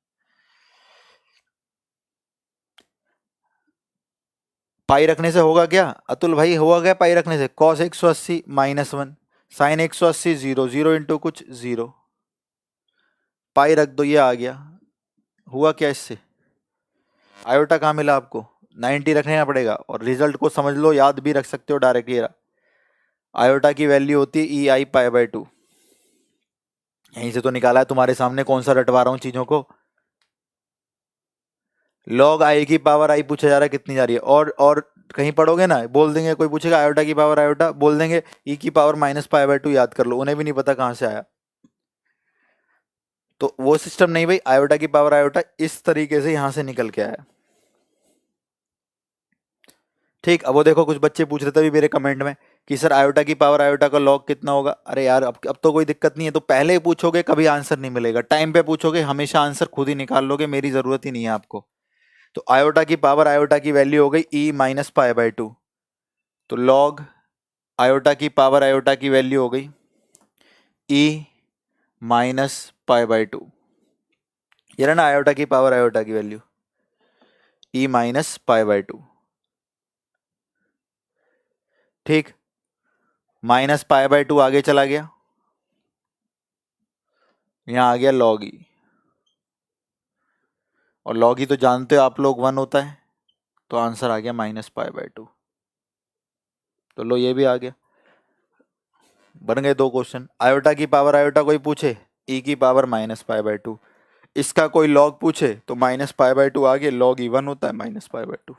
पाई रखने से होगा क्या अतुल भाई, होगा क्या पाई रखने से, कॉस 180 -1, साइन 180 0 0 इंटू कुछ 0, पाई रख दो, ये आ गया। हुआ क्या इससे, आयोटा कहाँ मिला आपको, 90 रखना पड़ेगा, और रिजल्ट को समझ लो, याद भी रख सकते हो डायरेक्ट, ये आयोटा की वैल्यू होती है ई आई π/2। यहीं से तो निकाला है तुम्हारे सामने, कौन सा रटवा रहा हूं चीजों को। लॉग आई की पावर आई पूछा जा रहा है कितनी जा रही है, और कहीं पढ़ोगे ना, बोल देंगे, कोई पूछेगा आयोटा की पावर आयोटा, बोल देंगे ई की पावर -π/2, याद कर लो, उन्हें भी नहीं पता कहां से आया। तो वो सिस्टम नहीं भाई, आयोटा की पावर आयोटा इस तरीके से यहां से निकल के आया। ठीक, अब वो देखो कुछ बच्चे पूछ रहे थे अभी मेरे कमेंट में कि सर आयोटा की पावर आयोटा का लॉग कितना होगा। अरे यार अब तो कोई दिक्कत नहीं है, तो पहले पूछोगे कभी आंसर नहीं मिलेगा, टाइम पे पूछोगे हमेशा आंसर खुद ही निकाल लोगे, मेरी जरूरत ही नहीं है आपको। तो आयोटा की पावर आयोटा की वैल्यू हो गई ई -π/2, तो लॉग आयोटा की पावर आयोटा की वैल्यू हो गई ई -π/2। ये रहा ना आयोटा की पावर आयोटा की वैल्यू, ई -π/2। ठीक, -π/2 आगे चला गया, यहां आ गया लॉग ई, और लॉग ई तो जानते हो आप लोग 1 होता है, तो आंसर आ गया -π/2। तो लो ये भी आ गया, बन गए 2 क्वेश्चन। आयोटा की पावर आयोटा कोई पूछे, ई की पावर -π/2, इसका कोई लॉग पूछे तो -π/2 आ गया, लॉग ई 1 होता है, -π/2।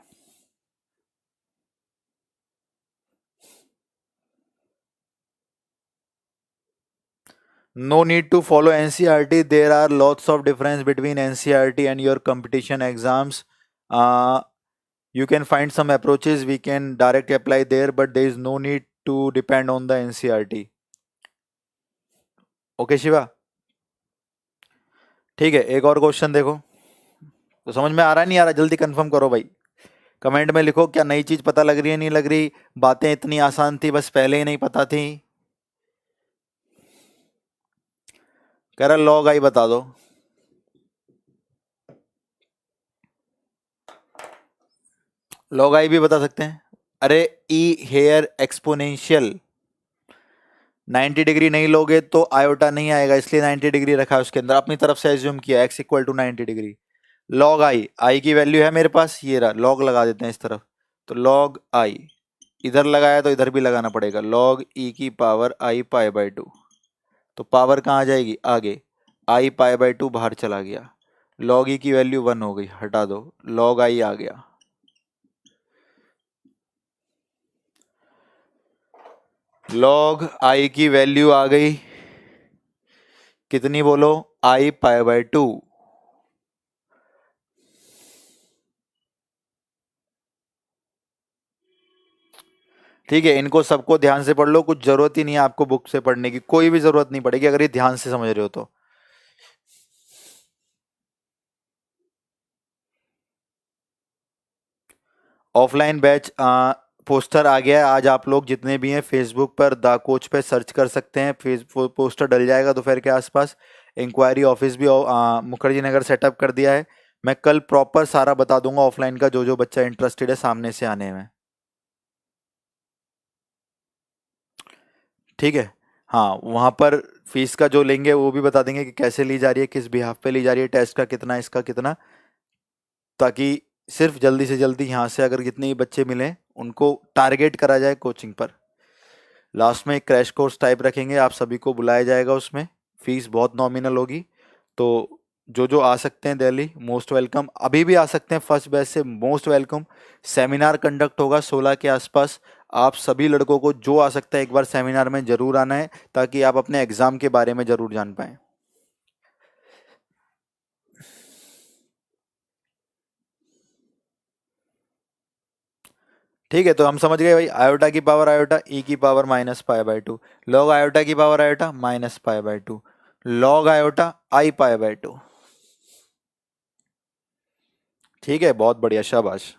No need to follow NCERT. There are lots of difference between NCERT and your competition exams. You can find some approaches we can direct apply there, but there is no need to depend on the NCERT. Okay Shiva, ठीक है, एक और question देखो, तो समझ में आ रहा है नहीं आ रहा, जल्दी कंफर्म करो भाई, कमेंट में लिखो क्या नई चीज पता लग रही है, नहीं लग रही, बातें इतनी आसान थी बस पहले ही नहीं पता थी। कह रहा लॉग आई बता दो, लॉग आई भी बता सकते हैं। अरे ई हेयर एक्सपोनेंशियल 90 डिग्री नहीं लोगे तो आयोटा नहीं आएगा, इसलिए 90 डिग्री रखा है उसके अंदर, अपनी तरफ से एज्यूम किया x equal to 90 degree. Log i, i की वैल्यू है मेरे पास, ये रहा, लॉग लगा देते हैं इस तरफ, तो लॉग आई इधर लगाया तो इधर भी लगाना पड़ेगा, log e की पावर i पाई बाई 2। तो पावर कहाँ आ जाएगी, आगे, i पाई बाई 2 बाहर चला गया, log e की वैल्यू 1 हो गई, हटा दो, log i आ गया। log i की वैल्यू आ गई कितनी बोलो, i पाई बाई 2। ठीक है, इनको सबको ध्यान से पढ़ लो, कुछ जरूरत ही नहीं है आपको बुक से पढ़ने की, कोई भी जरूरत नहीं पड़ेगी अगर ये ध्यान से समझ रहे हो तो। ऑफलाइन बैच पोस्टर आ गया है, आज आप लोग जितने भी हैं फेसबुक पर दा कोच पे सर्च कर सकते हैं, फेसबुक पोस्टर डल जाएगा दोपहर के आसपास। इंक्वायरी ऑफिस भी मुखर्जी नगर सेटअप कर दिया है। मैं कल प्रॉपर सारा बता दूंगा ऑफलाइन का, जो जो बच्चा इंटरेस्टेड है सामने से आने में। ठीक है, हाँ वहाँ पर फीस का जो लेंगे वो भी बता देंगे कि कैसे ली जा रही है, किस बिहाफ पे ली जा रही है, टेस्ट का कितना, इसका कितना, ताकि सिर्फ जल्दी से जल्दी यहाँ से अगर जितने भी बच्चे मिले उनको टारगेट करा जाए कोचिंग पर। लास्ट में एक क्रैश कोर्स टाइप रखेंगे, आप सभी को बुलाया जाएगा, उसमें फीस बहुत नॉमिनल होगी। तो जो जो आ सकते हैं दिल्ली मोस्ट वेलकम, अभी भी आ सकते हैं, फर्स्ट बैच से मोस्ट वेलकम। सेमिनार कंडक्ट होगा 16 के आसपास, आप सभी लड़कों को जो आ सकता है एक बार सेमिनार में जरूर आना है, ताकि आप अपने एग्जाम के बारे में जरूर जान पाएं। ठीक है, तो हम समझ गए भाई, आयोटा की पावर आयोटा, ई की power minus pi by 2, log iota की power iota minus pi by 2, log iota i pi by 2। ठीक है, बहुत बढ़िया, शाबाश।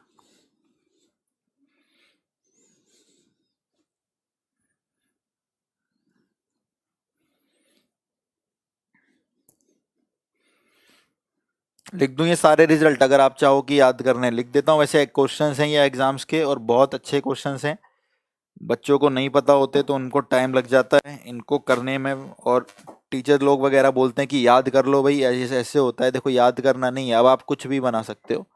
लिख दूं ये सारे रिजल्ट, अगर आप चाहो कि याद करने, लिख देता हूँ। वैसे क्वेश्चंस हैं ये एग्जाम्स के और बहुत अच्छे क्वेश्चंस हैं, बच्चों को नहीं पता होते तो उनको टाइम लग जाता है इनको करने में, और टीचर लोग वगैरह बोलते हैं कि याद कर लो भाई, ऐसे ऐसे होता है। देखो याद करना नहीं है, अब आप कुछ भी बना सकते हो।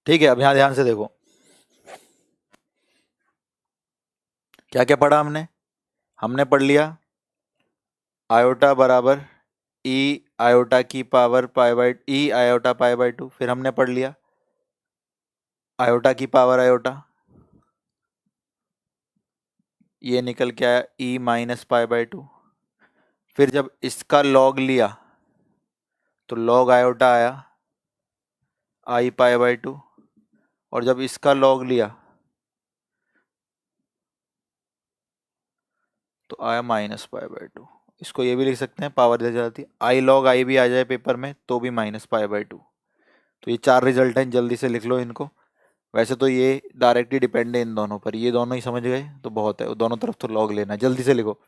ठीक है, अब यहाँ ध्यान से देखो, क्या क्या पढ़ा हमने। हमने पढ़ लिया आयोटा बराबर ई आयोटा की power pi by E iota pi by 2, फिर हमने पढ़ लिया आयोटा की पावर आयोटा, ये निकल के आया ई माइनस पाई बाई 2। फिर जब इसका लॉग लिया तो लॉग आयोटा आया आई पाई बाई 2, और जब इसका लॉग लिया तो आया माइनस पाई बाई 2। इसको ये भी लिख सकते हैं, पावर दे जाती, आई लॉग आई भी आ जाए पेपर में तो भी माइनस पाई बाई 2। तो ये चार रिजल्ट हैं, जल्दी से लिख लो इनको। वैसे तो ये डायरेक्टली डिपेंड है इन दोनों पर, ये दोनों ही समझ गए तो बहुत है, दोनों तरफ तो लॉग लेना है, जल्दी से लिखो।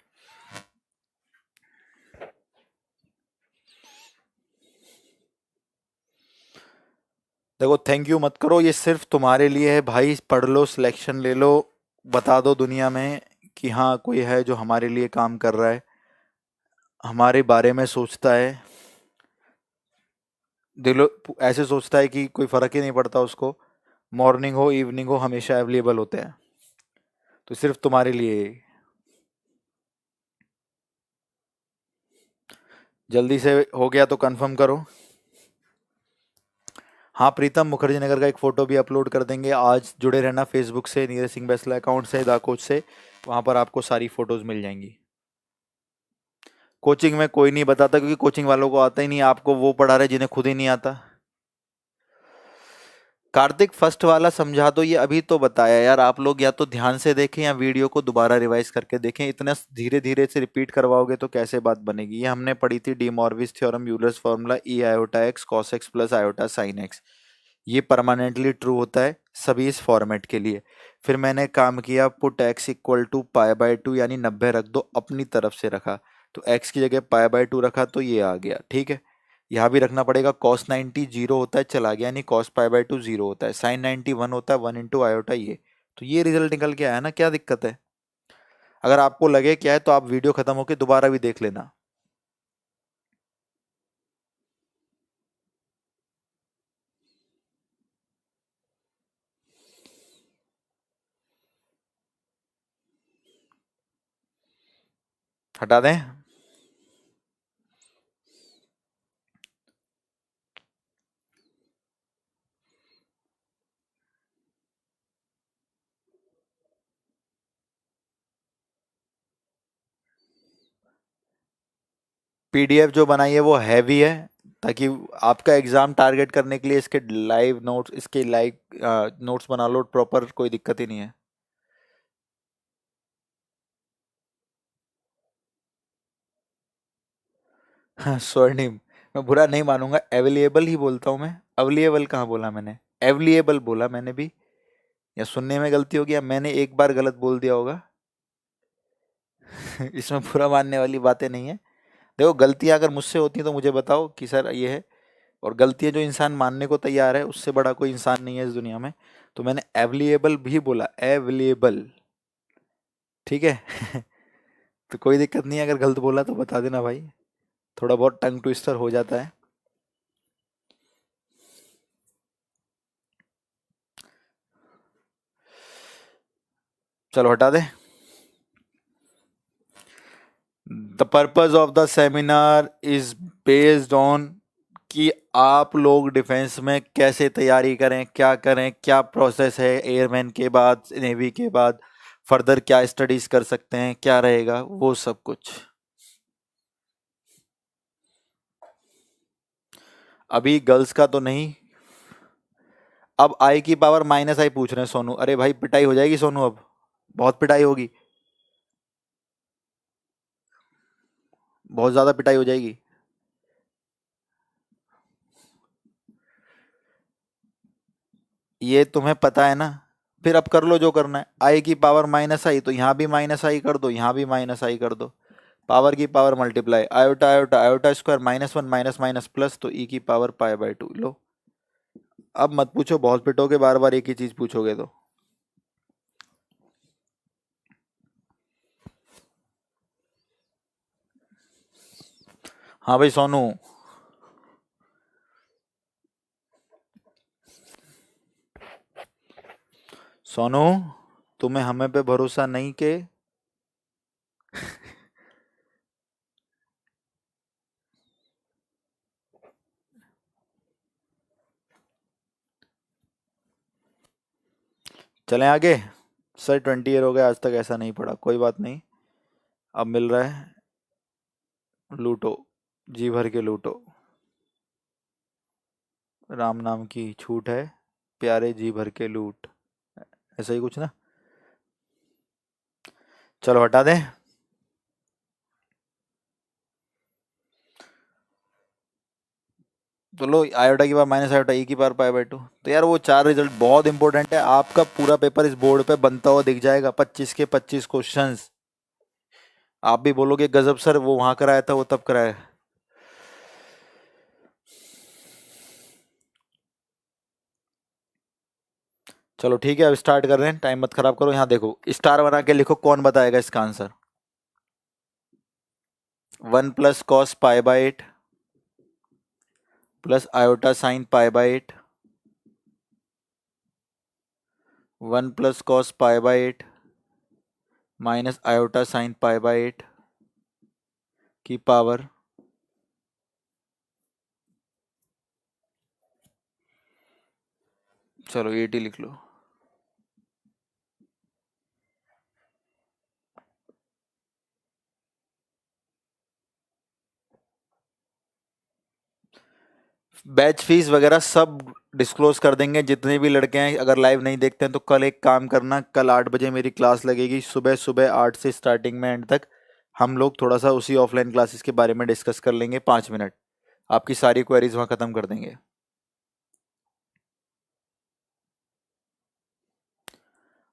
देखो थैंक यू मत करो, ये सिर्फ तुम्हारे लिए है भाई, पढ़ लो, सिलेक्शन ले लो, बता दो दुनिया में कि हाँ कोई है जो हमारे लिए काम कर रहा है, हमारे बारे में सोचता है, दिलो ऐसे सोचता है कि कोई फर्क ही नहीं पड़ता उसको, मॉर्निंग हो इवनिंग हो हमेशा अवेलेबल होते हैं। तो सिर्फ तुम्हारे लिए, जल्दी से हो गया तो कंफर्म करो। हाँ प्रीतम, मुखर्जी नगर का एक फ़ोटो भी अपलोड कर देंगे, आज जुड़े रहना फेसबुक से, नीरज सिंह बैसला अकाउंट से, दा कोच से, वहाँ पर आपको सारी फ़ोटोज़ मिल जाएंगी। कोचिंग में कोई नहीं बताता, क्योंकि कोचिंग वालों को आता ही नहीं, आपको वो पढ़ा रहे जिन्हें खुद ही नहीं आता। कार्तिक फर्स्ट वाला समझा दो, ये अभी तो बताया यार, आप लोग या तो ध्यान से देखें या वीडियो को दोबारा रिवाइज करके देखें, इतना धीरे धीरे से रिपीट करवाओगे तो कैसे बात बनेगी। ये हमने पढ़ी थी de Moivre's theorem, Euler's formula, e iota x cos x plus iota sine x, ये परमानेंटली ट्रू होता है सभी इस फॉर्मेट के लिए। फिर मैंने काम किया, put x equal to pi by 2, यानी 90 रख दो, अपनी तरफ से रखा तो एक्स की जगह पाई बाई 2 रखा तो ये आ गया। ठीक है, यहाँ भी रखना पड़ेगा, कॉस 90 जीरो होता है, चला गया, यानी कॉस पाई बाई 2 जीरो होता है, साइन 90 1 होता है, 1 इंटू आयोटा, ये तो ये रिजल्ट निकल के आया ना, क्या दिक्कत है। अगर आपको लगे क्या है तो आप वीडियो खत्म होके दोबारा भी देख लेना। हटा दें? पीडीएफ जो बनाई है वो हैवी है, ताकि आपका एग्जाम टारगेट करने के लिए इसके लाइव नोट्स, इसके लाइव नोट्स बना लो प्रॉपर, कोई दिक्कत ही नहीं है। हाँ स्वर्णिम, मैं बुरा नहीं मानूंगा, अवेलेबल ही बोलता हूँ मैं, अवेलेबल कहाँ बोला मैंने, अवेलेबल बोला मैंने भी, या सुनने में गलती होगी या मैंने एक बार गलत बोल दिया होगा। इसमें बुरा मानने वाली बातें नहीं है। देखो गलतियां अगर मुझसे होती हैं तो मुझे बताओ कि सर ये है, और गलतियां जो इंसान मानने को तैयार है उससे बड़ा कोई इंसान नहीं है इस दुनिया में। तो मैंने अवेलेबल भी बोला, अवेलेबल, ठीक है। तो कोई दिक्कत नहीं है, अगर गलत बोला तो बता देना भाई, थोड़ा बहुत टंग ट्विस्टर हो जाता है। चलो हटा दे। The purpose of the seminar is based on कि आप लोग डिफेंस में कैसे तैयारी करें, क्या प्रोसेस है एयरमैन के बाद, नेवी के बाद फर्दर क्या स्टडीज कर सकते हैं, क्या रहेगा वो सब कुछ। अभी गर्ल्स का तो नहीं, अब आई की पावर माइनस आई पूछ रहे हैं सोनू। अरे भाई पिटाई हो जाएगी सोनू, अब बहुत पिटाई होगी, बहुत ज्यादा पिटाई हो जाएगी। ये तुम्हें पता है ना, फिर अब कर लो जो करना है। आई की पावर माइनस आई तो यहाँ भी माइनस आई कर दो, यहाँ भी माइनस आई कर दो, पावर की power multiply, iota iota iota square minus one minus minus plus, तो ई की power pi by to low. अब मत पूछो, बहुत पिटोगे बार बार एक ही चीज पूछोगे तो। हाँ भाई सोनू, सोनू तुम्हें हमें पे भरोसा नहीं के? चलें आगे। सर 20 ईयर हो गए आज तक ऐसा नहीं पड़ा, कोई बात नहीं, अब मिल रहा है, लूटो, जी भर के लूटो, राम नाम की छूट है, प्यारे जी भर के लूट, ऐसा ही कुछ ना। चलो हटा दें। तो लो, आयोटा की बार माइनस आयोटा ई की बार पाई बाय टू, तो यार वो चार रिजल्ट बहुत इंपॉर्टेंट है, आपका पूरा पेपर इस बोर्ड पे बनता हुआ दिख जाएगा, 25 के 25 क्वेश्चंस। आप भी बोलोगे गजब सर, वो वहां कराया था, वो तब कराया। चलो ठीक है, अब स्टार्ट कर रहे हैं, टाइम मत खराब करो। यहाँ देखो स्टार बना के लिखो, कौन बताएगा इसका answer. 1 + cos π/8 plus iota sine π/8, 1 + cos π/8 minus iota sine π/8 की पावर, चलो 80 लिख लो। बैच फीस वगैरह सब डिस्क्लोज कर देंगे, जितने भी लड़के हैं अगर लाइव नहीं देखते हैं तो कल एक काम करना, कल 8 बजे मेरी क्लास लगेगी, सुबह सुबह 8 से स्टार्टिंग में एंड तक। हम लोग थोड़ा सा उसी ऑफलाइन क्लासेस के बारे में डिस्कस कर लेंगे, 5 मिनट, आपकी सारी क्वेरीज वहां खत्म कर देंगे।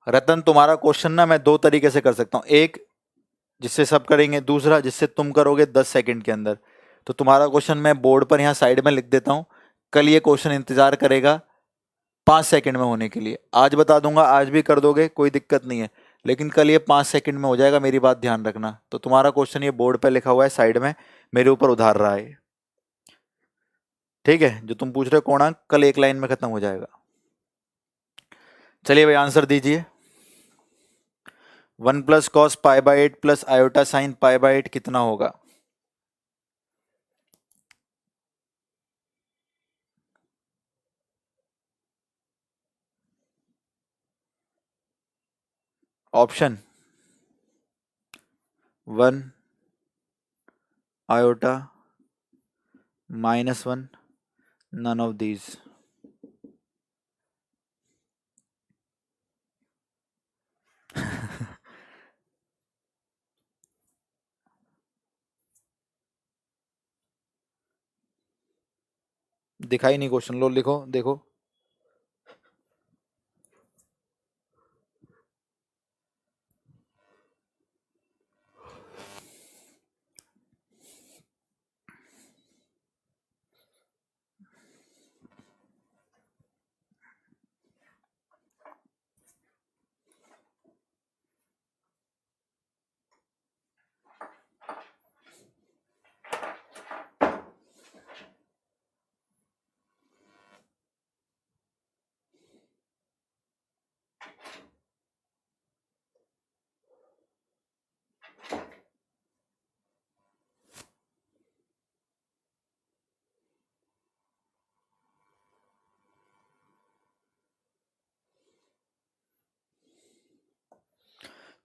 रतन तुम्हारा क्वेश्चन ना मैं दो तरीके से कर सकता हूँ, एक जिससे सब करेंगे, दूसरा जिससे तुम करोगे 10 सेकंड के अंदर। तो तुम्हारा क्वेश्चन मैं बोर्ड पर यहाँ साइड में लिख देता हूँ, कल ये क्वेश्चन इंतजार करेगा 5 सेकंड में होने के लिए, आज बता दूंगा, आज भी कर दोगे कोई दिक्कत नहीं है, लेकिन कल ये 5 सेकंड में हो जाएगा, मेरी बात ध्यान रखना। तो तुम्हारा क्वेश्चन ये बोर्ड पे लिखा हुआ है साइड में, मेरे ऊपर उधार रहा है, ठीक है? जो तुम पूछ रहे हो कोणांक, कल एक लाइन में खत्म हो जाएगा। चलिए भाई आंसर दीजिए। 1 + cos π/8 प्लस आयोटा साइन π/8 कितना होगा? Option 1 iota -1, none of these. दिखाई नहीं क्वेश्चन, लो लिखो देखो।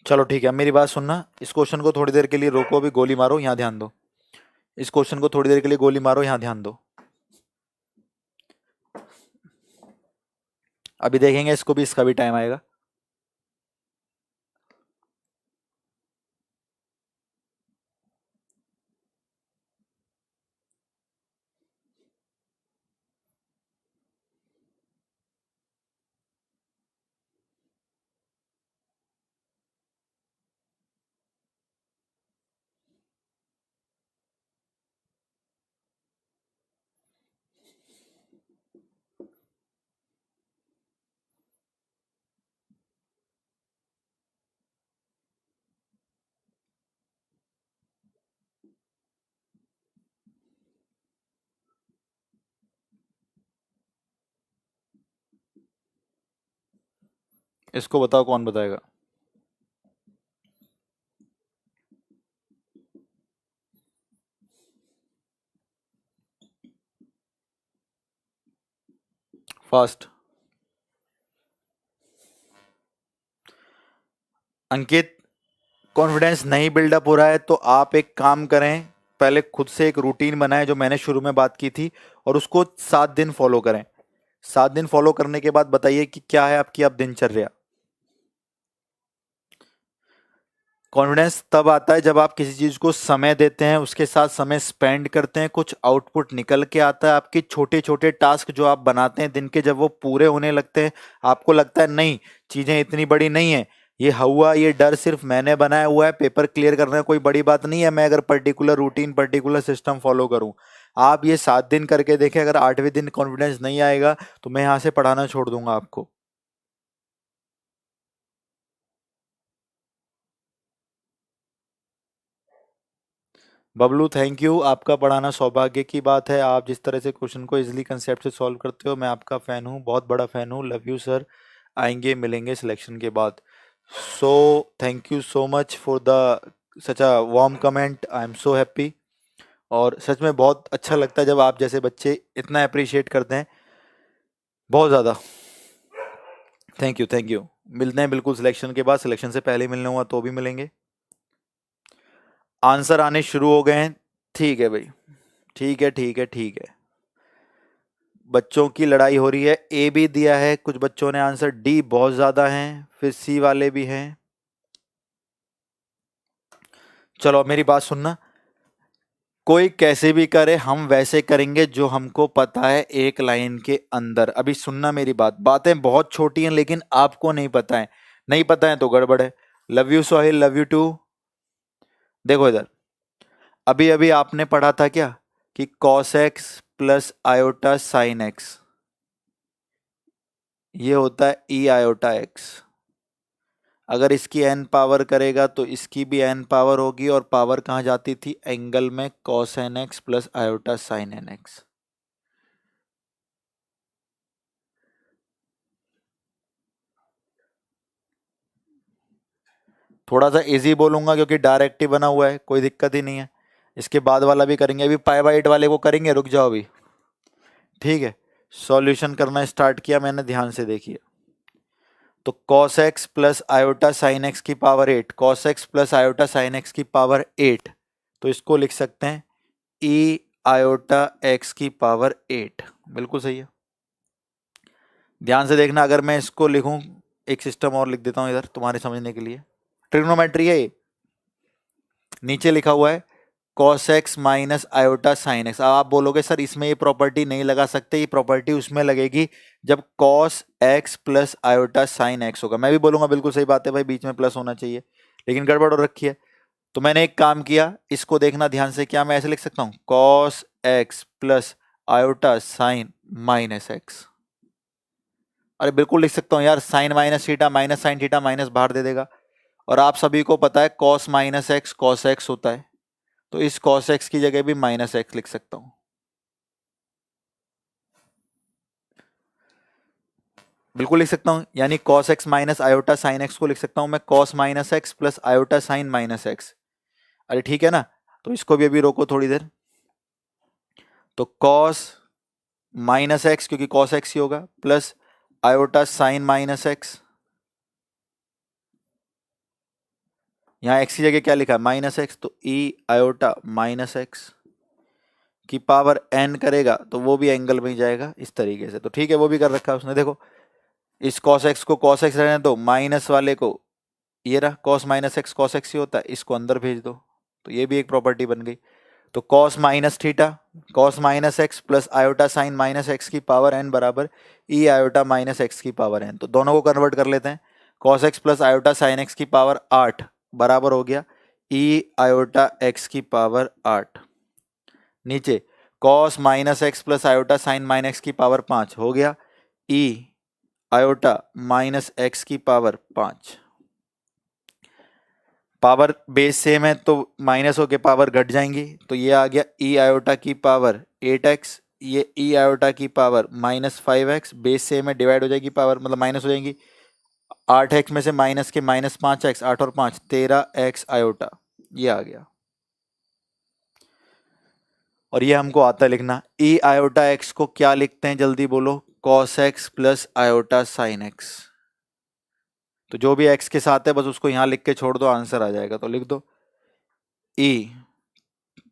चलो ठीक है, मेरी बात सुनना। इस क्वेश्चन को थोड़ी देर के लिए रोको, अभी गोली मारो, यहाँ ध्यान दो। इस क्वेश्चन को थोड़ी देर के लिए गोली मारो, यहाँ ध्यान दो। अभी देखेंगे इसको भी, इसका भी टाइम आएगा। इसको बताओ कौन बताएगा? फास्ट। अंकित, कॉन्फिडेंस नहीं बिल्डअप हो रहा है तो आप एक काम करें, पहले खुद से एक रूटीन बनाएं जो मैंने शुरू में बात की थी, और उसको 7 दिन फॉलो करें। 7 दिन फॉलो करने के बाद बताइए कि क्या है आपकी अब दिनचर्या। कॉन्फिडेंस तब आता है जब आप किसी चीज को समय देते हैं, उसके साथ समय स्पेंड करते हैं, कुछ आउटपुट निकल के आता है। आपके छोटे छोटे टास्क जो आप बनाते हैं दिन के, जब वो पूरे होने लगते हैं, आपको लगता है नहीं चीजें इतनी बड़ी नहीं है, ये हुआ, ये डर सिर्फ मैंने बनाया हुआ है, पेपर क्लियर करना कोई बड़ी बात नहीं है, मैं अगर particular routine particular system follow करूं। आप ये 7 दिन करके देखें, अगर 8वें दिन कॉन्फिडेंस नहीं आएगा तो मैं यहाँ से पढ़ाना छोड़ दूंगा आपको। बबलू थैंक यू, आपका पढ़ाना सौभाग्य की बात है। आप जिस तरह से क्वेश्चन को इजीली कंसेप्ट से सॉल्व करते हो, मैं आपका फ़ैन हूँ, बहुत बड़ा फ़ैन हूँ। लव यू सर, आएंगे मिलेंगे सिलेक्शन के बाद। So thank you so much for the such a warm comment, I am so happy. और सच में बहुत अच्छा लगता है जब आप जैसे बच्चे इतना अप्रिशिएट करते हैं, बहुत ज़्यादा। Thank you thank you. मिलते हैं बिल्कुल सिलेक्शन के बाद, सिलेक्शन से पहले मिलना हुआ तो भी मिलेंगे। आंसर आने शुरू हो गए हैं, ठीक है भाई, ठीक है ठीक है ठीक है। बच्चों की लड़ाई हो रही है। ए भी दिया है कुछ बच्चों ने आंसर, डी बहुत ज्यादा हैं, फिर सी वाले भी हैं। चलो मेरी बात सुनना, कोई कैसे भी करे हम वैसे करेंगे जो हमको पता है एक लाइन के अंदर। अभी सुनना मेरी बात, बातें बहुत छोटी हैं लेकिन आपको नहीं पता है, नहीं पता है तो गड़बड़ है। Love you Sohail, love you too. देखो इधर, अभी अभी आपने पढ़ा था क्या कि cos x plus iota sine x, ये होता है ई आयोटा एक्स। अगर इसकी n पावर करेगा तो इसकी भी n पावर होगी, और पावर कहाँ जाती थी, एंगल में cos nx plus iota sin nx। थोड़ा सा इजी बोलूंगा क्योंकि डायरेक्ट ही बना हुआ है, कोई दिक्कत ही नहीं है। इसके बाद वाला भी करेंगे, अभी पाई बाई 8 वाले को करेंगे, रुक जाओ अभी। ठीक है, सॉल्यूशन करना स्टार्ट किया मैंने, ध्यान से देखिए। तो cos x plus iota sine x की power 8, cos x plus iota sine x की पावर 8, तो इसको लिख सकते हैं e आयोटा x की पावर 8। बिल्कुल सही है। ध्यान से देखना, अगर मैं इसको लिखूं, एक सिस्टम और लिख देता हूं इधर तुम्हारे समझने के लिए, ट्रिग्नोमेट्री है ये। नीचे लिखा हुआ है cos x minus iota sine x. अब आप बोलोगे सर इसमें ये प्रॉपर्टी नहीं लगा सकते, ये प्रॉपर्टी उसमें लगेगी जब cos x plus iota sine x होगा। मैं भी बोलूंगा बिल्कुल सही बात है भाई, बीच में प्लस होना चाहिए, लेकिन गड़बड़ हो रखी है। तो मैंने एक काम किया, इसको देखना ध्यान से, क्या मैं ऐसे लिख सकता हूं cos x plus iota sine minus x. अरे बिल्कुल लिख सकता हूं यार, sine minus theta minus sine theta minus बाहर दे देगा। और आप सभी को पता है cos minus x cos x होता है, तो इस cos x की जगह भी माइनस एक्स लिख सकता हूं। बिल्कुल लिख सकता हूं, यानी cos x minus iota sine x को लिख सकता हूं मैं cos minus x plus iota sine minus x. अरे ठीक है ना, तो इसको भी अभी रोको थोड़ी देर। तो cos माइनस एक्स, क्योंकि cos x ही होगा, plus iota sine minus x. यहां x की जगह क्या लिखा है, माइनस एक्स, तो e आयोटा माइनस एक्स की पावर n करेगा तो वो भी एंगल में ही जाएगा इस तरीके से। तो ठीक है, वो भी कर रखा है उसने। देखो, इस cos x को cos x रहने दो, माइनस वाले को, ये रहा cos minus x cos x ही होता है, इसको अंदर भेज दो, तो ये भी एक प्रॉपर्टी बन गई। तो cos minus theta cos minus x plus iota sine minus x की पावर n बराबर e आयोटा माइनस एक्स की पावर n। तो दोनों को कन्वर्ट कर लेते हैं, cos x plus iota sine x की पावर 8 बराबर हो गया e आयोटा x की पावर 8। नीचे cos minus x plus iota sine minus x की पावर 5 हो गया e आयोटा माइनस एक्स की पावर 5। पावर बेस सेम है तो माइनस होके पावर घट जाएंगी, तो ये आ गया e आयोटा की पावर 8x, ये e आयोटा की power minus 5x, base same है, डिवाइड हो जाएगी पावर, मतलब माइनस हो जाएंगी। 8x में से माइनस के माइनस 5x, 8 और 5 13x आयोटा, ये आ गया। और ये हमको आता है लिखना, e आयोटा x को क्या लिखते हैं, जल्दी बोलो, cos x plus iota sine x. तो जो भी x के साथ है बस उसको यहां लिख के छोड़ दो, आंसर आ जाएगा। तो लिख दो e,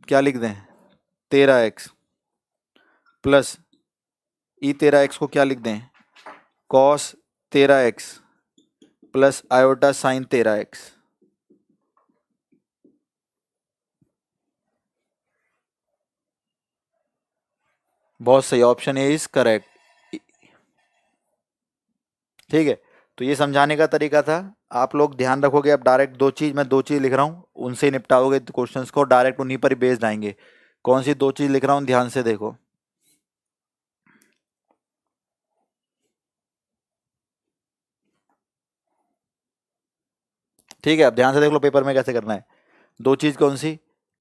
क्या लिख दें, 13x प्लस e 13x को क्या लिख दें, cos 13x plus iota sign 13x। बहुत सही, ऑप्शन ए इज करेक्ट। ठीक है, तो ये समझाने का तरीका था, आप लोग ध्यान रखोगे। अब डायरेक्ट मैं दो चीज लिख रहा हूँ, उनसे निपटाओगे क्वेश्चंस को, डायरेक्ट उन्हीं पर ही बेस्ड आएंगे। कौन सी दो चीज लिख रहा हूँ, ध्यान से देखो। ठीक है, अब ध्यान से देख लो पेपर में कैसे करना है। दो चीज कौन सी,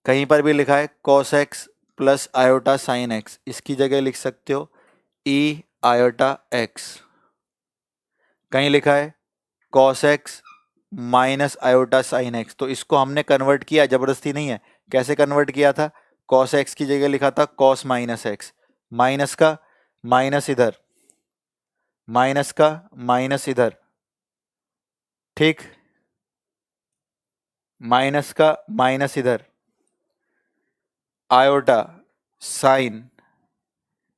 कहीं पर भी लिखा है cos x plus iota sine x, इसकी जगह लिख सकते हो e आयोटा x। कहीं लिखा है cos x minus iota sine x, तो इसको हमने कन्वर्ट किया, जबरदस्ती नहीं है। कैसे कन्वर्ट किया था, cos x की जगह लिखा था cos माइनस एक्स, माइनस का माइनस इधर, माइनस का माइनस इधर, ठीक, माइनस का माइनस इधर, आयोटा साइन,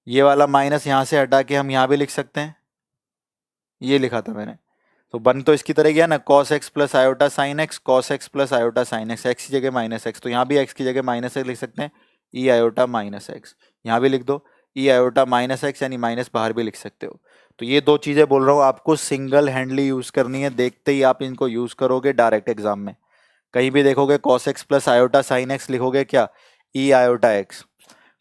ये वाला माइनस यहां से हटा के हम यहां भी लिख सकते हैं, ये लिखा था मैंने। तो बन तो इसकी तरह गया ना, cos x plus iota sine x, cos x plus iota sine x, x की जगह माइनस एक्स, तो यहाँ भी x की जगह माइनस एक्स लिख सकते हैं, e आयोटा माइनस एक्स। यहाँ भी लिख दो e आयोटा माइनस एक्स, यानी माइनस बाहर भी लिख सकते हो। तो ये दो चीजें बोल रहा हूँ आपको, सिंगल हैंडली यूज करनी है, देखते ही आप इनको यूज करोगे डायरेक्ट एग्जाम में। कहीं भी देखोगे cos x plus iota sine x लिखोगे क्या, e iota x,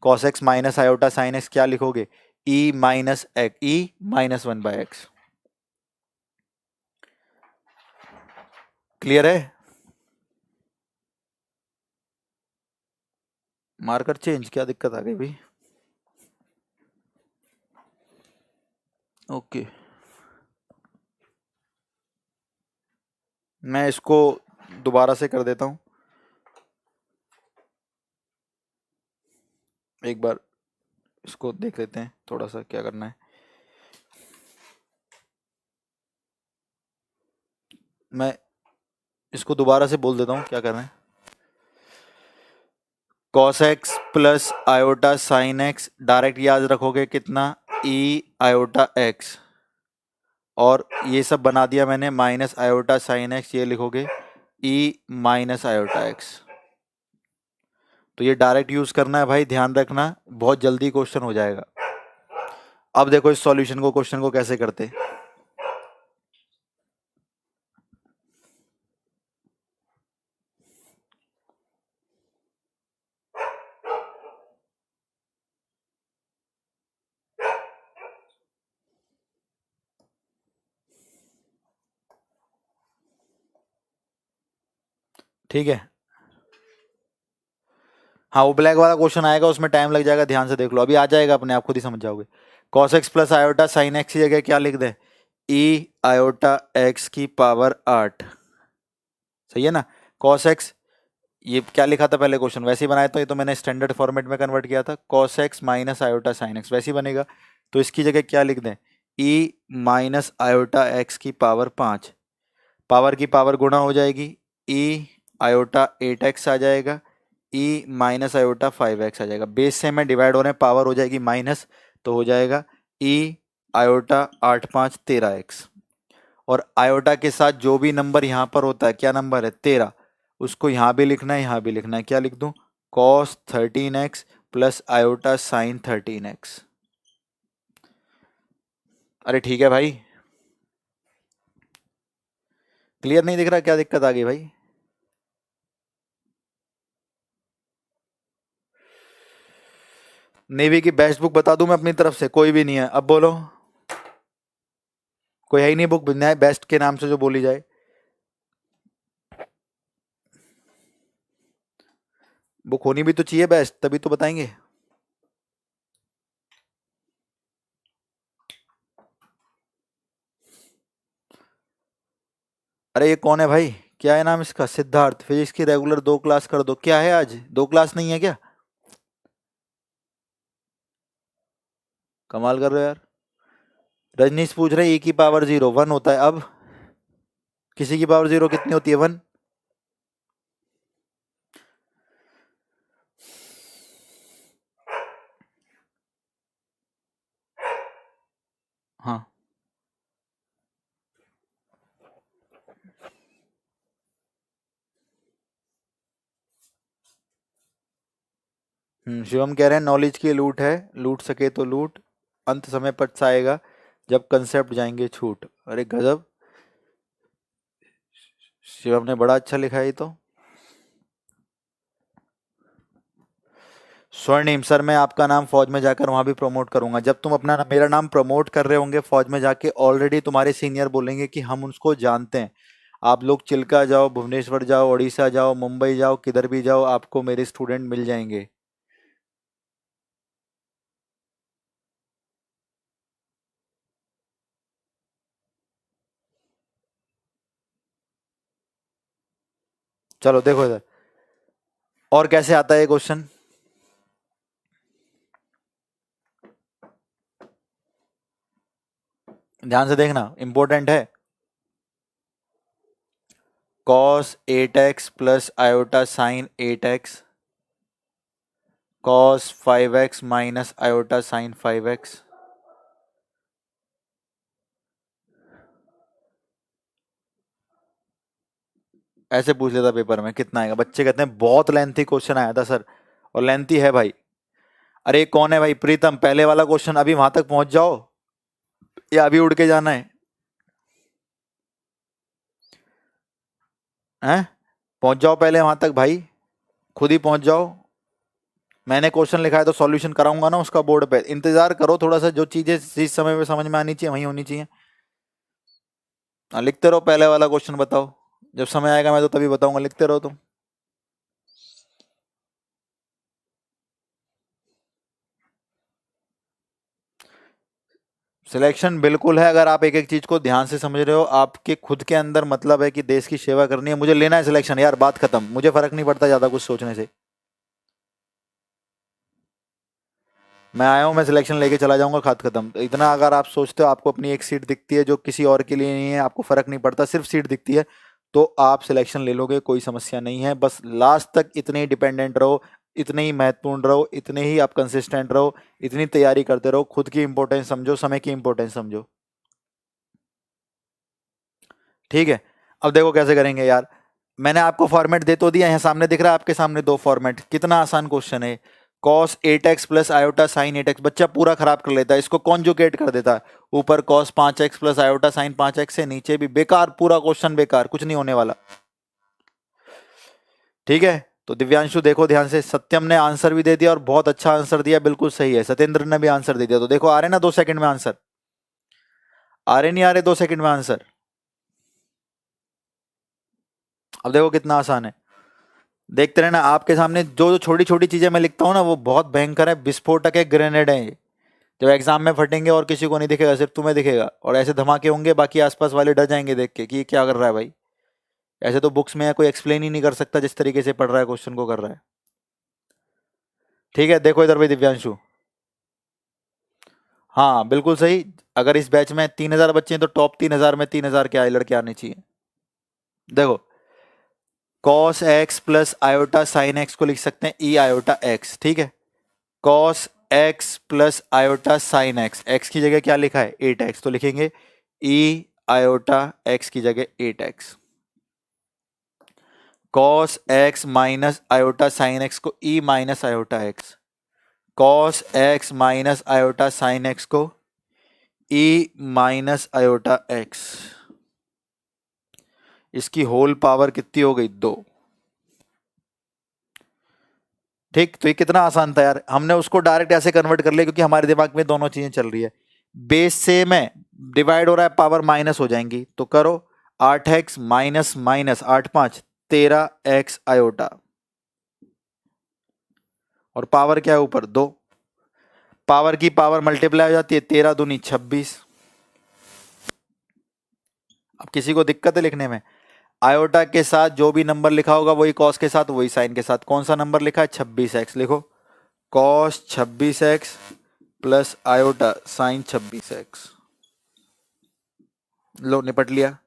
cos x minus iota sine x क्या लिखोगे, e minus x, e minus 1/x। Clear है? मार्कर चेंज, क्या दिक्कत आ गई भाई? ओके, मैं इसको दोबारा से कर देता हूं, एक बार इसको देख लेते हैं थोड़ा सा क्या करना है। मैं इसको दोबारा से बोल देता हूँ क्या करना है। cos x plus iota sign x, direct याद रखोगे कितना, e आयोटा x, और ये सब बना दिया मैंने माइनस आयोटा साइन x, ये लिखोगे e माइनस आयोटा x। तो ये डायरेक्ट यूज करना है भाई, ध्यान रखना, बहुत जल्दी क्वेश्चन हो जाएगा। अब देखो इस सॉल्यूशन को, क्वेश्चन को कैसे करते। ठीक है, हाँ वो ब्लैक वाला क्वेश्चन आएगा, उसमें टाइम लग जाएगा, ध्यान से देख लो, अभी आ जाएगा अपने आप, खुद ही समझ जाओगे। cos x plus iota sign x की जगह क्या लिख दे, e आयोटा x की पावर 8, सही है ना। cos x, ये क्या लिखा था पहले क्वेश्चन, वैसे ही बनाया, तो ये तो मैंने स्टैंडर्ड फॉर्मेट में कन्वर्ट किया था, cos x minus iota sign x, वैसे ही बनेगा। तो इसकी जगह क्या लिख दें, e माइनस आयोटा x की पावर 5, पावर की पावर गुणा हो जाएगी, e आयोटा 8x आ जाएगा, e माइनस आयोटा 5x आ जाएगा, बेस से में डिवाइड हो रहे हैं, पावर हो जाएगी माइनस, तो हो जाएगा e आयोटा 8 5 13x, और आयोटा के साथ जो भी नंबर यहाँ पर होता है, क्या नंबर है 13, उसको यहाँ भी लिखना है, यहाँ भी लिखना है, क्या लिख दूं, cos 13x plus iota sign 13x। अरे ठीक है भाई, क्लियर नहीं दिख रहा, क्या दिक्कत आ गई भाई? नेवी की बेस्ट बुक बता दूं मैं अपनी तरफ से, कोई भी नहीं है, अब बोलो, कोई है ही नहीं बुक बेस्ट के नाम से जो बोली जाए। बुक होनी भी तो चाहिए बेस्ट, तभी तो बताएंगे। अरे ये कौन है भाई, क्या है नाम इसका, सिद्धार्थ, फिजिक्स की रेगुलर 2 क्लास कर दो, क्या है आज 2 क्लास नहीं है क्या? कमाल कर रहे हो यार। रजनीश पूछ रहे e की पावर 0 1 होता है, अब किसी की पावर 0 कितनी होती है, 1। हाँ, शिवम कह रहे हैं नॉलेज की लूट है, लूट सके तो लूट, अंत समय पछताएगा जब कंसेप्ट जाएंगे छूट। अरे गजब, शिवम ने बड़ा अच्छा लिखा है ये तो। स्वर्णिम सर, मैं आपका नाम फौज में जाकर वहां भी प्रमोट करूंगा, जब तुम अपना मेरा नाम प्रमोट कर रहे होंगे फौज में जाके, ऑलरेडी तुम्हारे सीनियर बोलेंगे कि हम उसको जानते हैं, आप लोग चिल्का जाओ, भुवनेश्वर जाओ, उड़ीसा जाओ, मुंबई जाओ, किधर भी जाओ, आपको मेरे स्टूडेंट मिल जाएंगे। चलो देखो इधर, और कैसे आता है ये क्वेश्चन, ध्यान से देखना, इंपॉर्टेंट है। cos 8x plus iota sign 8x, cos 5x minus iota sign 5x, ऐसे पूछ लेता पेपर में, कितना आएगा? बच्चे कहते हैं बहुत लेंथी क्वेश्चन आया था सर, और लेंथी है भाई। अरे कौन है भाई, प्रीतम, पहले वाला क्वेश्चन, अभी वहां तक पहुंच जाओ या अभी उड़ के जाना है? हैं, पहुंच जाओ पहले वहां तक भाई, खुद ही पहुंच जाओ। मैंने क्वेश्चन लिखा है तो सॉल्यूशन कराऊंगा ना उसका बोर्ड पे, इंतजार करो थोड़ा सा, जो चीजें जिस समय पे समझ में आनी चाहिए वही होनी चाहिए। लिखते रहो, पहले वाला क्वेश्चन बताओ, जब समय आएगा मैं तो तभी बताऊंगा, लिखते रहो तुम। सिलेक्शन बिल्कुल है, अगर आप एक एक चीज को ध्यान से समझ रहे हो, आपके खुद के अंदर मतलब है कि देश की सेवा करनी है, मुझे लेना है सिलेक्शन यार, बात खत्म, मुझे फर्क नहीं पड़ता ज्यादा कुछ सोचने से। मैं आया हूँ, मैं सिलेक्शन लेके चला जाऊंगा, खात खत्म। तो इतना अगर आप सोचते हो, आपको अपनी एक सीट दिखती है जो किसी और के लिए नहीं है, आपको फर्क नहीं पड़ता, सिर्फ सीट दिखती है, तो आप सिलेक्शन ले लोगे, कोई समस्या नहीं है। बस लास्ट तक इतने ही डिपेंडेंट रहो, इतने ही महत्वपूर्ण रहो, इतने ही आप कंसिस्टेंट रहो, इतनी तैयारी करते रहो, खुद की इंपॉर्टेंस समझो, समय की इंपॉर्टेंस समझो। ठीक है। अब देखो कैसे करेंगे यार, मैंने आपको फॉर्मेट दे तो दिया, यहाँ सामने दिख रहा है आपके सामने दो फॉर्मेट, कितना आसान क्वेश्चन है। Cos 8x plus iota sign 8x, बच्चा पूरा खराब कर लेता है, इसको कॉन्जुगेट कर देता है। ऊपर cos 5x plus iota sign 5x है, नीचे भी बेकार, पूरा क्वेश्चन बेकार, कुछ नहीं होने वाला। ठीक है, तो दिव्यांशु देखो ध्यान से, सत्यम ने आंसर भी दे दिया और बहुत अच्छा आंसर दिया, बिल्कुल सही है। सत्येंद्र ने भी आंसर दे दिया, तो देखो आ रहे ना 2 सेकंड में आंसर, आ रहे नहीं आ रहे 2 सेकंड में आंसर। अब देखो कितना आसान है, देखते रहना। आपके सामने जो जो छोटी छोटी चीजें मैं लिखता हूँ ना, वो बहुत भयंकर है, विस्फोटक है, ग्रेनेड है ये। जब एग्जाम में फटेंगे और किसी को नहीं दिखेगा, सिर्फ तुम्हें दिखेगा, और ऐसे धमाके होंगे, बाकी आसपास वाले डर जाएंगे देख के कि ये क्या कर रहा है भाई। ऐसे तो बुक्स में है, कोई एक्सप्लेन ही नहीं कर सकता जिस तरीके से पढ़ रहा है, क्वेश्चन को कर रहा है। ठीक है, देखो इधर भाई दिव्यांशु। हाँ बिल्कुल सही, अगर इस बैच में 3,000 बच्चे हैं तो टॉप 3,000 में 3,000 के आए लड़के आने चाहिए। देखो cos x plus iota sine x को लिख सकते हैं ई आयोटा एक्स, ठीक है। Cos x plus iota sine x, x की जगह क्या लिखा है 8x, तो लिखेंगे ई आयोटा एक्स की जगह 8x। Cos x minus iota sine x को e minus iota x, cos x minus iota sine x को ई माइनस आयोटा एक्स, इसकी होल पावर कितनी हो गई 2। ठीक, तो ये कितना आसान था यार, हमने उसको डायरेक्ट ऐसे कन्वर्ट कर लिया क्योंकि हमारे दिमाग में दोनों चीजें चल रही है। बेस सेम है, डिवाइड हो रहा है, पावर माइनस हो जाएंगी, तो करो 8x minus minus 8×5 13x iota, और पावर क्या है ऊपर 2, पावर की पावर मल्टीप्लाई हो जाती है, 13 दूनी 26। अब किसी को दिक्कत है लिखने में, आयोटा के साथ जो भी नंबर लिखा होगा वही कॉस के साथ, वही साइन के साथ। कौन सा नंबर लिखा है 26x, लिखो cos 26x plus iota sign 26x, लो निपट लिया।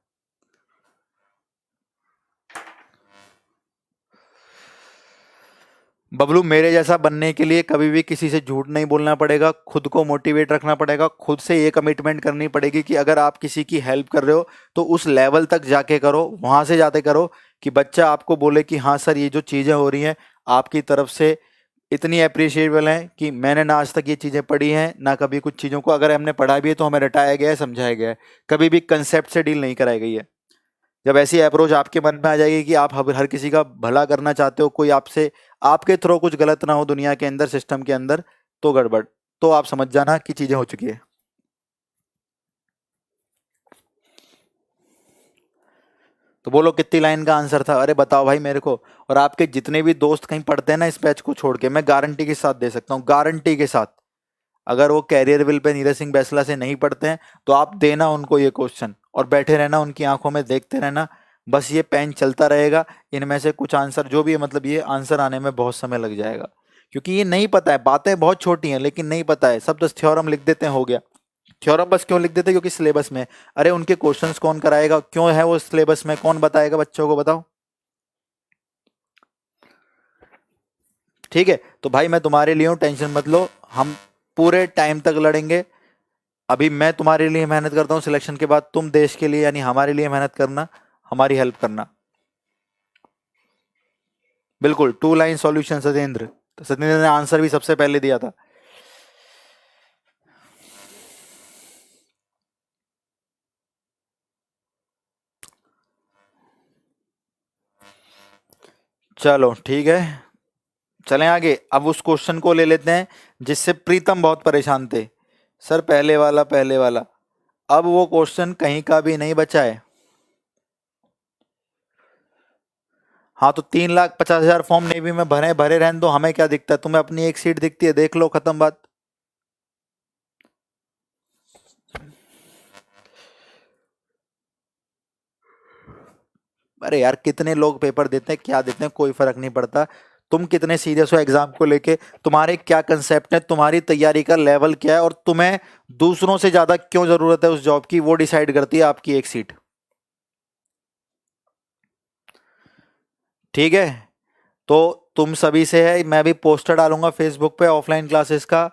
बबलू, मेरे जैसा बनने के लिए कभी भी किसी से झूठ नहीं बोलना पड़ेगा, खुद को मोटिवेट रखना पड़ेगा, खुद से ये कमिटमेंट करनी पड़ेगी कि अगर आप किसी की हेल्प कर रहे हो तो उस लेवल तक जाके करो, वहां से जाते करो कि बच्चा आपको बोले कि हाँ सर ये जो चीज़ें हो रही हैं आपकी तरफ से इतनी अप्रिशिएबल हैं कि मैंने ना आज तक ये चीज़ें पढ़ी हैं, ना कभी कुछ चीज़ों को अगर हमने पढ़ा भी है तो हमें रटाया गया है, समझाया गया है, कभी भी कंसेप्ट से डील नहीं कराई गई है। जब ऐसी अप्रोच आपके मन में आ जाएगी कि आप हर किसी का भला करना चाहते हो, कोई आपसे आपके थ्रू कुछ गलत ना हो दुनिया के अंदर, सिस्टम के अंदर, तो गड़बड़, तो आप समझ जाना कि चीजें हो चुकी है। तो बोलो कितनी लाइन का आंसर था, अरे बताओ भाई मेरे को। और आपके जितने भी दोस्त कहीं पढ़ते हैं ना इस बैच को छोड़ के, मैं गारंटी के साथ दे सकता हूँ, गारंटी के साथ, अगर वो career will pay Neeraj Singh Bainsla से नहीं पढ़ते हैं तो आप देना उनको ये क्वेश्चन और बैठे रहना उनकी आंखों में देखते रहना, बस ये पेन चलता रहेगा, इनमें से कुछ आंसर जो भी है, मतलब ये आंसर आने में बहुत समय लग जाएगा, क्योंकि ये नहीं पता है, बातें बहुत छोटी हैं लेकिन नहीं पता है, सब बस थ्योरम लिख देते हैं, हो गया। थ्योरम बस क्यों लिख देते हैं, क्योंकि सिलेबस में, अरे उनके क्वेश्चंस कौन कराएगा, क्यों है वो सिलेबस में, कौन बताएगा बच्चों को, बताओ। ठीक है, तो भाई मैं तुम्हारे लिए हूँ, टेंशन मत लो, हम पूरे टाइम तक लड़ेंगे। अभी मैं तुम्हारे लिए मेहनत करता हूँ, सिलेक्शन के बाद तुम देश के लिए यानी हमारे लिए मेहनत करना, हमारी हेल्प करना। बिल्कुल 2 लाइन सॉल्यूशन सत्येंद्र, तो सत्येंद्र ने आंसर भी सबसे पहले दिया था। चलो ठीक है, चलें आगे। अब उस क्वेश्चन को ले लेते हैं जिससे प्रीतम बहुत परेशान थे, सर पहले वाला पहले वाला। अब वो क्वेश्चन कहीं का भी नहीं बचा है, हाँ तो 3,50,000 फॉर्म नेवी में भरे भरे रहने दो, हमें क्या दिखता है? तुम्हें अपनी एक सीट दिखती है, देख लो, खत्म बात। अरे यार कितने लोग पेपर देते हैं, क्या देते हैं, कोई फर्क नहीं पड़ता। तुम कितने सीरियस हो एग्जाम को लेके, तुम्हारे क्या कंसेप्ट है, तुम्हारी तैयारी का लेवल क्या है, और तुम्हें दूसरों से ज्यादा क्यों जरूरत है उस जॉब की, वो डिसाइड करती है आपकी एक सीट। ठीक है। तो तुम सभी से है, मैं भी पोस्टर डालूंगा फेसबुक पे ऑफलाइन क्लासेस का।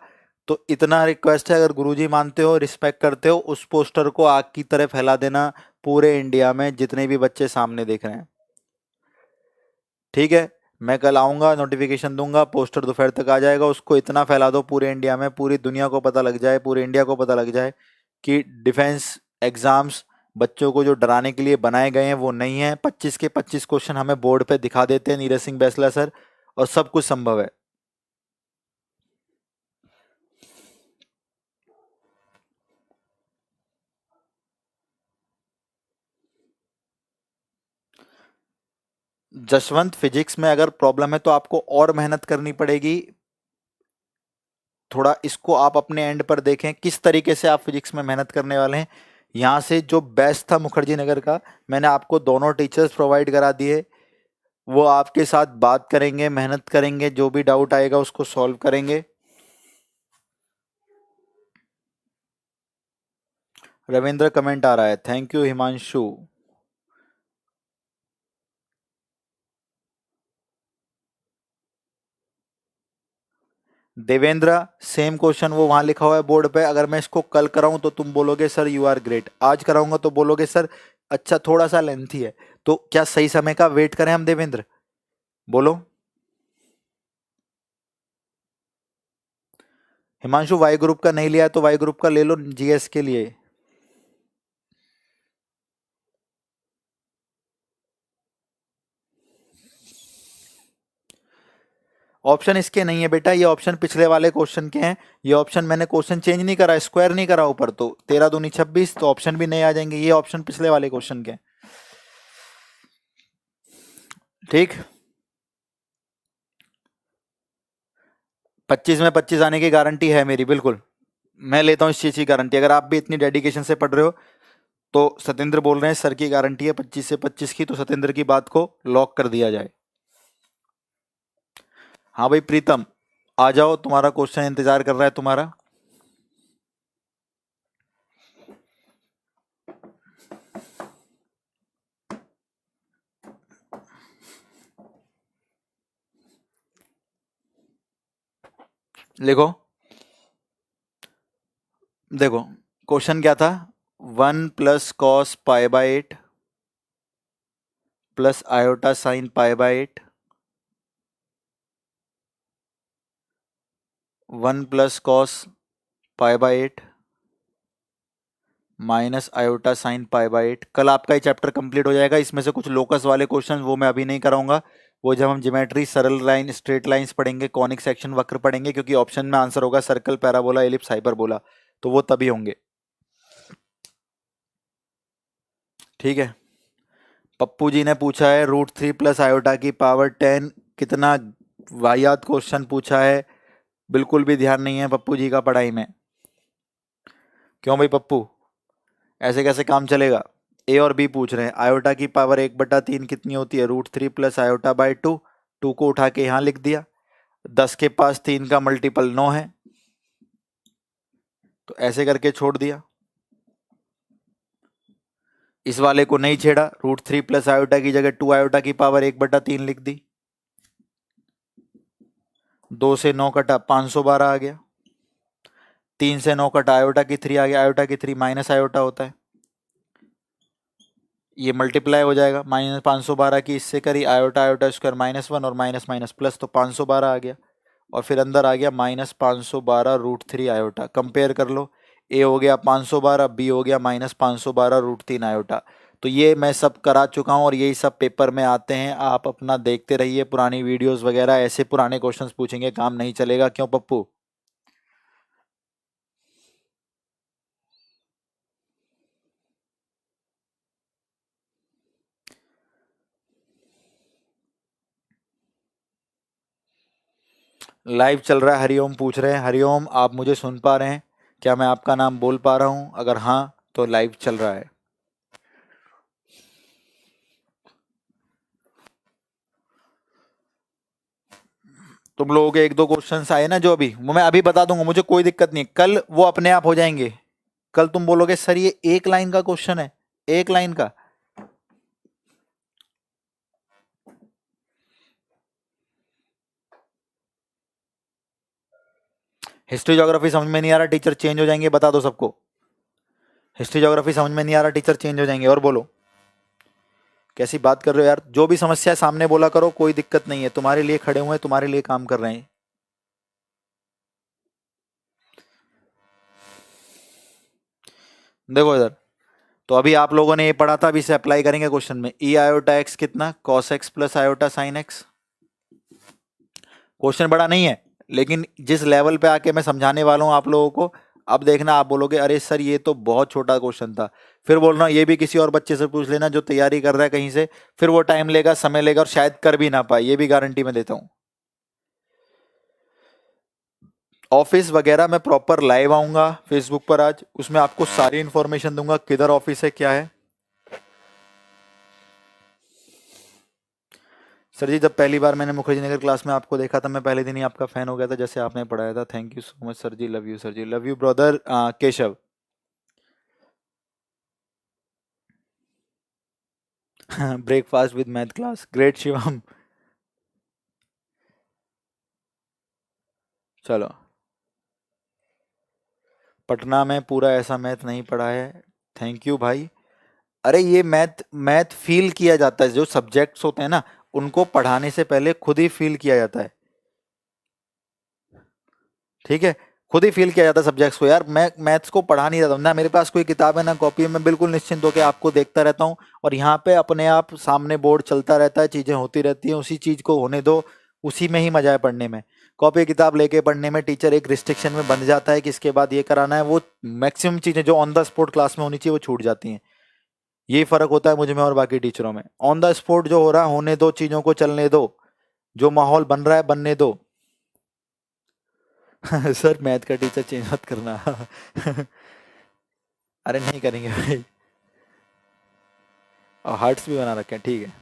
तो इतना रिक्वेस्ट है, अगर गुरुजी मानते हो, रिस्पेक्ट करते हो, उस पोस्टर को आग की तरह फैला देना पूरे इंडिया में, जितने भी बच्चे सामने देख रहे हैं। ठीक है। मैं कल आऊंगा, नोटिफिकेशन दूंगा, पोस्टर दोपहर तक आ जाएगा, उसको इतना फैला दो पूरे इंडिया में, पूरी दुनिया को पता लग जाए, पूरे इंडिया को पता लग जाए कि डिफेंस एग्जाम्स बच्चों को जो डराने के लिए बनाए गए हैं वो नहीं है। 25 के 25 क्वेश्चन हमें बोर्ड पे दिखा देते हैं नीरज सिंह बैसला सर, और सब कुछ संभव है। जसवंत, फिजिक्स में अगर प्रॉब्लम है तो आपको और मेहनत करनी पड़ेगी। थोड़ा इसको आप अपने एंड पर देखें, किस तरीके से आप फिजिक्स में मेहनत करने वाले हैं। यहाँ से जो बेस्ट था मुखर्जी नगर का, मैंने आपको दोनों टीचर्स प्रोवाइड करा दिए, वो आपके साथ बात करेंगे, मेहनत करेंगे, जो भी डाउट आएगा उसको सॉल्व करेंगे। रविंद्र कमेंट आ रहा है, thank you Himanshu. Devendra, same question वो वहां लिखा हुआ है बोर्ड पे, अगर मैं इसको कल कराऊं तो तुम बोलोगे सर यू आर ग्रेट, आज कराऊंगा तो बोलोगे सर अच्छा थोड़ा सा लेंथी है। तो क्या सही समय का वेट करें हम देवेंद्र? बोलो। हिमांशु वाई ग्रुप का नहीं लिया है तो वाई ग्रुप का ले लो जीएस के लिए। ऑप्शन इसके नहीं है बेटा, ये ऑप्शन पिछले वाले क्वेश्चन के हैं। ये ऑप्शन मैंने क्वेश्चन चेंज नहीं करा, स्क्वायर नहीं करा ऊपर, तो 13 दूनी 26, तो ऑप्शन भी नहीं आ जाएंगे, ये ऑप्शन पिछले वाले क्वेश्चन के हैं। ठीक। 25 में 25 आने की गारंटी है मेरी, बिल्कुल। मैं लेता हूँ इस चीज की गारंटी, अगर आप भी इतनी डेडिकेशन से पढ़ रहे हो। तो सत्येंद्र बोल रहे हैं सर की गारंटी है 25 से 25 की, तो सत्येंद्र की बात को लॉक कर दिया जाए। हाँ भाई प्रीतम, आ जाओ, तुम्हारा क्वेश्चन इंतजार कर रहा है तुम्हारा। लिखो। देखो क्वेश्चन क्या था, 1 + cos π/8 plus iota sine π/8, 1 + cos π/8 minus iota sine π/8। कल आपका ये चैप्टर कंप्लीट हो जाएगा, इसमें से कुछ लोकस वाले क्वेश्चन वो मैं अभी नहीं कराऊंगा, वो जब हम ज्योमेट्री, सरल लाइन, स्ट्रेट लाइंस पढ़ेंगे, कॉनिक सेक्शन, वक्र पढ़ेंगे, क्योंकि ऑप्शन में आंसर होगा सर्कल, पैराबोला, एलिप्स, हाइपरबोला, तो वो तभी होंगे। ठीक है। पप्पू जी ने पूछा है √3 + आयोटा की पावर 10 कितना, वाहियात क्वेश्चन पूछा है। बिल्कुल भी ध्यान नहीं है पप्पू जी का पढ़ाई में। क्यों भाई पप्पू, ऐसे कैसे काम चलेगा? ए और बी पूछ रहे हैं, आयोटा की पावर 1/3 कितनी होती है? √3 + आयोटा/2, 2 को उठा के यहां लिख दिया, 10 के पास 3 का मल्टीपल 9 है, तो ऐसे करके छोड़ दिया। इस वाले को नहीं छेड़ा, √3 + आयोटा की जगह 2 आयोटा की पावर 1/3 लिख दी, 2 से 9 कटा 512 आ गया, 3 से 9 कटा आयोटा की 3 आ गया, आयोटा की 3 माइनस आयोटा होता है, ये मल्टीप्लाई हो जाएगा, -512 की इससे करी, आयोटा आयोटा स्क्वायर -1 और माइनस माइनस प्लस, तो 512 आ गया, और फिर अंदर आ गया -512 √3 आयोटा। कंपेयर कर लो, ए हो गया 512, बी हो गया -512 √3 आयोटा। तो ये मैं सब करा चुका हूँ और यही सब पेपर में आते हैं, आप अपना देखते रहिए पुरानी वीडियोस वगैरह, ऐसे पुराने क्वेश्चंस पूछेंगे काम नहीं चलेगा, क्यों पप्पू? लाइव चल रहा है। हरिओम पूछ रहे हैं, हरिओम आप मुझे सुन पा रहे हैं? क्या मैं आपका नाम बोल पा रहा हूं? अगर हाँ तो लाइव चल रहा है। तुम लोगों के एक दो क्वेश्चंस आए ना जो अभी, वो मैं अभी बता दूंगा, मुझे कोई दिक्कत नहीं है, कल वो अपने आप हो जाएंगे। कल तुम बोलोगे सर ये एक लाइन का क्वेश्चन है, एक लाइन का। हिस्ट्री ज्योग्राफी समझ में नहीं आ रहा, टीचर चेंज हो जाएंगे, बता दो सबको। हिस्ट्री ज्योग्राफी समझ में नहीं आ रहा, टीचर चेंज हो जाएंगे। और बोलो, कैसी बात कर रहे हो यार? जो भी समस्या है सामने बोला करो, कोई दिक्कत नहीं है, तुम्हारे लिए खड़े हुए हैं, तुम्हारे लिए काम कर रहे हैं। देखो इधर, तो अभी आप लोगों ने ये पढ़ा था, अभी इसे अप्लाई करेंगे क्वेश्चन में। ई आयोटा एक्स कितना? Cos x plus iota sine x. Question बड़ा नहीं है, लेकिन जिस लेवल पे आके मैं समझाने वाला हूँ आप लोगों को, अब देखना आप बोलोगे अरे सर ये तो बहुत छोटा क्वेश्चन था। फिर बोल रहा हूँ ये भी किसी और बच्चे से पूछ लेना जो तैयारी कर रहा है कहीं से, फिर वो टाइम लेगा, समय लेगा और शायद कर भी ना पाए, ये भी गारंटी मैं देता हूँ। ऑफिस वगैरह मैं प्रॉपर लाइव आऊंगा फेसबुक पर आज, उसमें आपको सारी इंफॉर्मेशन दूंगा, किधर ऑफिस है क्या है। सर जी जब पहली बार मैंने मुखर्जी नगर क्लास में आपको देखा था, मैं पहले दिन ही आपका फैन हो गया था, जैसे आपने पढ़ाया था। Thank you so much sir ji, love you sir ji, love you brother Keshav. Breakfast with math class, great Shivam. चलो, पटना में पूरा ऐसा मैथ नहीं पढ़ा है। थैंक यू भाई। अरे ये मैथ मैथ फील किया जाता है, जो सब्जेक्ट्स होते हैं ना उनको पढ़ाने से पहले खुद ही फील किया जाता है। ठीक है, खुद ही फील किया जाता है सब्जेक्ट्स को। यार मैं मैथ्स को पढ़ा नहीं रहता हूँ ना, मेरे पास कोई किताब है ना कॉपी है, मैं बिल्कुल निश्चिंत होकर आपको देखता रहता हूँ। और यहाँ पे अपने आप सामने बोर्ड चलता रहता है, चीजें होती रहती हैं, उसी चीज को होने दो, उसी में ही मजा है पढ़ने में। कॉपी किताब लेके पढ़ने में टीचर एक रिस्ट्रिक्शन में बंध जाता है कि इसके बाद ये कराना है, वो मैक्सिमम चीजें जो ऑन द स्पॉट क्लास में होनी चाहिए वो छूट जाती हैं। ये फर्क होता है मुझ में और बाकी टीचरों में। ऑन द स्पॉट जो हो रहा है होने दो, चीजों को चलने दो, जो माहौल बन रहा है बनने दो। सर मैथ का टीचर चेंज मत करना। अरे नहीं करेंगे भाई, और हार्ट्स भी बना रखे हैं, ठीक है।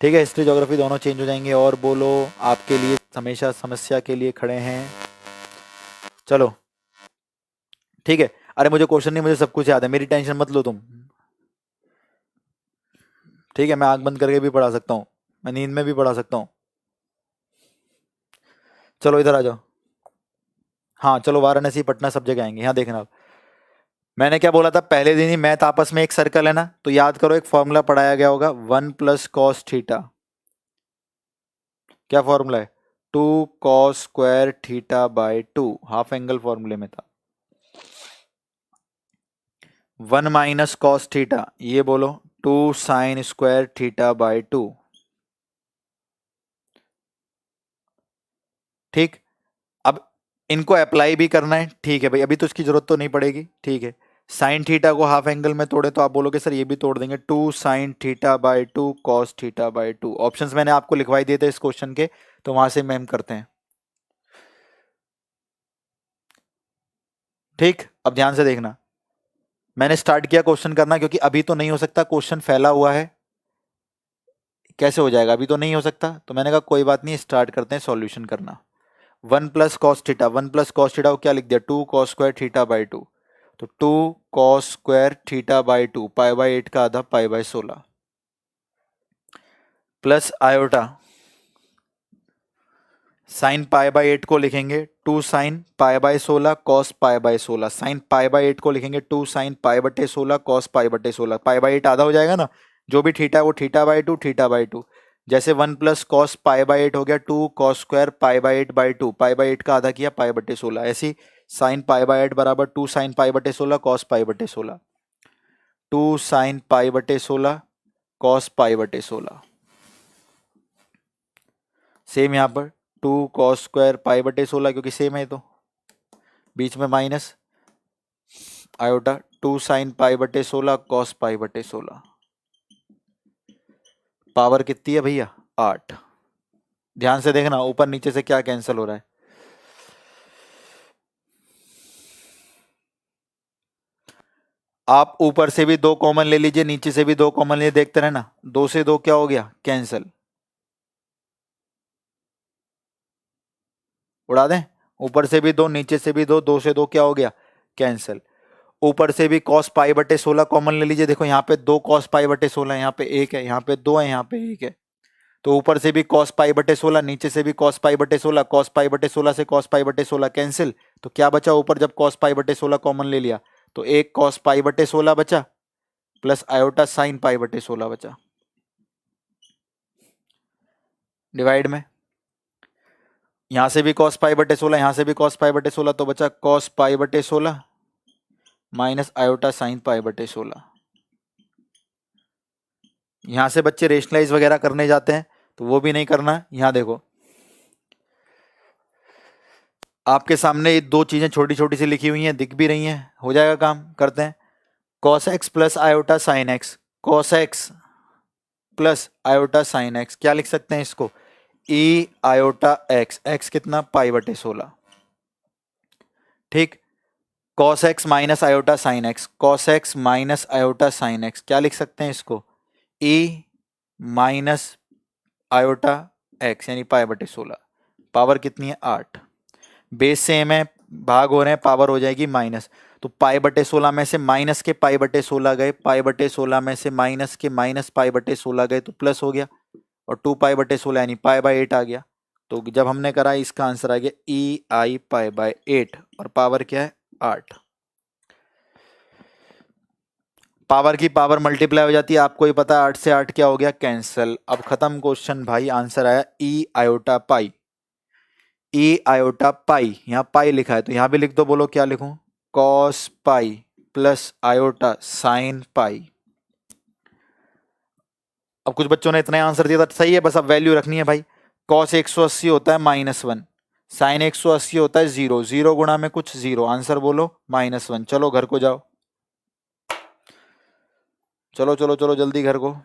ठीक है, हिस्ट्री ज्योग्राफी दोनों चेंज हो जाएंगे। और बोलो, आपके लिए हमेशा समस्या के लिए खड़े हैं। चलो ठीक है। अरे मुझे क्वेश्चन नहीं, मुझे सब कुछ याद है, मेरी टेंशन मत लो तुम। ठीक है, मैं आंख बंद करके भी पढ़ा सकता हूँ, मैं नींद में भी पढ़ा सकता हूँ। चलो इधर आ जाओ। हाँ चलो, वाराणसी पटना सब जगह आएंगे, यहाँ देखना आप। मैंने क्या बोला था पहले दिन ही, मैथ आपस में एक सर्कल है ना, तो याद करो एक फॉर्मूला पढ़ाया गया होगा, 1 + cos थीटा। क्या फॉर्मूला है? 2 cos² थीटा/2, हाफ एंगल फॉर्मूले में था। 1 - cos थीटा, ये बोलो 2 sin² थीटा/2। ठीक, अब इनको अप्लाई भी करना है, ठीक है भाई, अभी तो इसकी जरूरत तो नहीं पड़ेगी, ठीक है। साइन थीटा को हाफ एंगल में तोड़े तो आप बोलोगे सर ये भी तोड़ देंगे, 2 sin θ/2 cos θ/2। ऑप्शंस मैंने आपको लिखवाई दिए थे इस क्वेश्चन के, तो वहां से मैम करते हैं। ठीक, अब ध्यान से देखना, मैंने स्टार्ट किया क्वेश्चन करना, क्योंकि अभी तो नहीं हो सकता, क्वेश्चन फैला हुआ है, कैसे हो जाएगा, अभी तो नहीं हो सकता, तो मैंने कहा कोई बात नहीं, स्टार्ट करते हैं सॉल्यूशन करना। 1 + cos थीटा, 1 + cos थीटा को क्या लिख दिया, 2 cos² थीटा/2। तो 2 cos² थीटा/2, π/8 का आधा, π/16, प्लस आयोटा साइन π/8 को लिखेंगे 2 sin π/16 cos π/16, साइन π/8 को लिखेंगे 2 sin π/16 cos π/16, π/8 आधा हो जाएगा ना, जो भी थीटा है वो θ/2 θ/2। जैसे 1 + cos π/8 हो गया 2 cos² π/8/2, π/8 का आधा किया π/16, ऐसी साइन π/8 बराबर 2 sin π/16 cos π/16, 2 sin π/16 cos π/16। Same यहाँ पर 2 cos² π/16, क्योंकि सेम है तो बीच में minus iota 2 sin π/16 cos π/16। Power कितनी है भैया, 8। ध्यान से देखना ऊपर नीचे से क्या कैंसिल हो रहा है। आप ऊपर से भी दो कॉमन ले लीजिए, नीचे से भी दो कॉमन ले, देखते रहना, दो से दो क्या हो गया, कैंसिल। उड़ा दें, ऊपर से भी दो नीचे से भी दो, दो से दो क्या हो गया, कैंसिल। ऊपर से भी cos पाई बटे 16 कॉमन ले लीजिए, देखो यहाँ पे दो cos पाई बटे 16, यहाँ पे एक है, यहाँ पे दो है, यहाँ पे एक है। तो ऊपर से भी cos पाई बटे 16, नीचे से भी cos पाई बटे 16, cos पाई बटे 16 से cos पाई बटे 16 कैंसिल। तो क्या बचा ऊपर, जब cos पाई बटे 16 कॉमन ले लिया तो एक cos पाई बटे 16 बचा प्लस आयोटा साइन पाई बटे 16 बचा। डिवाइड में यहां से भी cos पाई बटे 16, यहां से भी cos पाई बटे 16, तो बचा cos पाई बटे 16 माइनस आयोटा साइन पाई बटे 16। यहां से बच्चे रेशनलाइज वगैरह करने जाते हैं तो वो भी नहीं करना। यहां देखो आपके सामने ये दो चीजें छोटी छोटी सी लिखी हुई हैं, दिख भी रही हैं, हो जाएगा काम, करते हैं। cos x plus iota sine x, cos x plus iota sine x, क्या लिख सकते हैं इसको, e आयोटा x, x कितना, पाई बटे 16। ठीक, cos x minus iota sine x, cos x minus iota sine x, क्या लिख सकते हैं इसको, e माइनस आयोटा x यानी पाई बटे 16। पावर कितनी है, 8। बेस सेम है, भाग हो रहे हैं, पावर हो जाएगी माइनस। तो पाई बटे 16 में से माइनस के पाई बटे 16 गए, पाई बटे 16 में से माइनस के माइनस पाई बटे 16 गए तो प्लस हो गया, और 2 पाई बटे 16 यानी पाई बाय 8 आ गया। तो जब हमने करा इसका आंसर आ गया ई आई पाई बाय 8, और पावर क्या है, 8। पावर की पावर मल्टीप्लाई हो जाती है, आपको ही पता है, 8 से 8 क्या हो गया, कैंसल। अब खत्म क्वेश्चन भाई, आंसर आया ई आयोटा पाई। ई आयोटा पाई, यहाँ पाई लिखा है तो यहाँ भी लिख दो, बोलो क्या लिखूं, cos pi plus iota sine pi. अब कुछ बच्चों ने इतना आंसर दिया था, सही है, बस अब वैल्यू रखनी है भाई। कॉस 180 होता है -1, साइन 180 होता है 0, 0 गुणा में कुछ 0, आंसर बोलो -1। चलो घर को जाओ, चलो चलो चलो जल्दी घर को।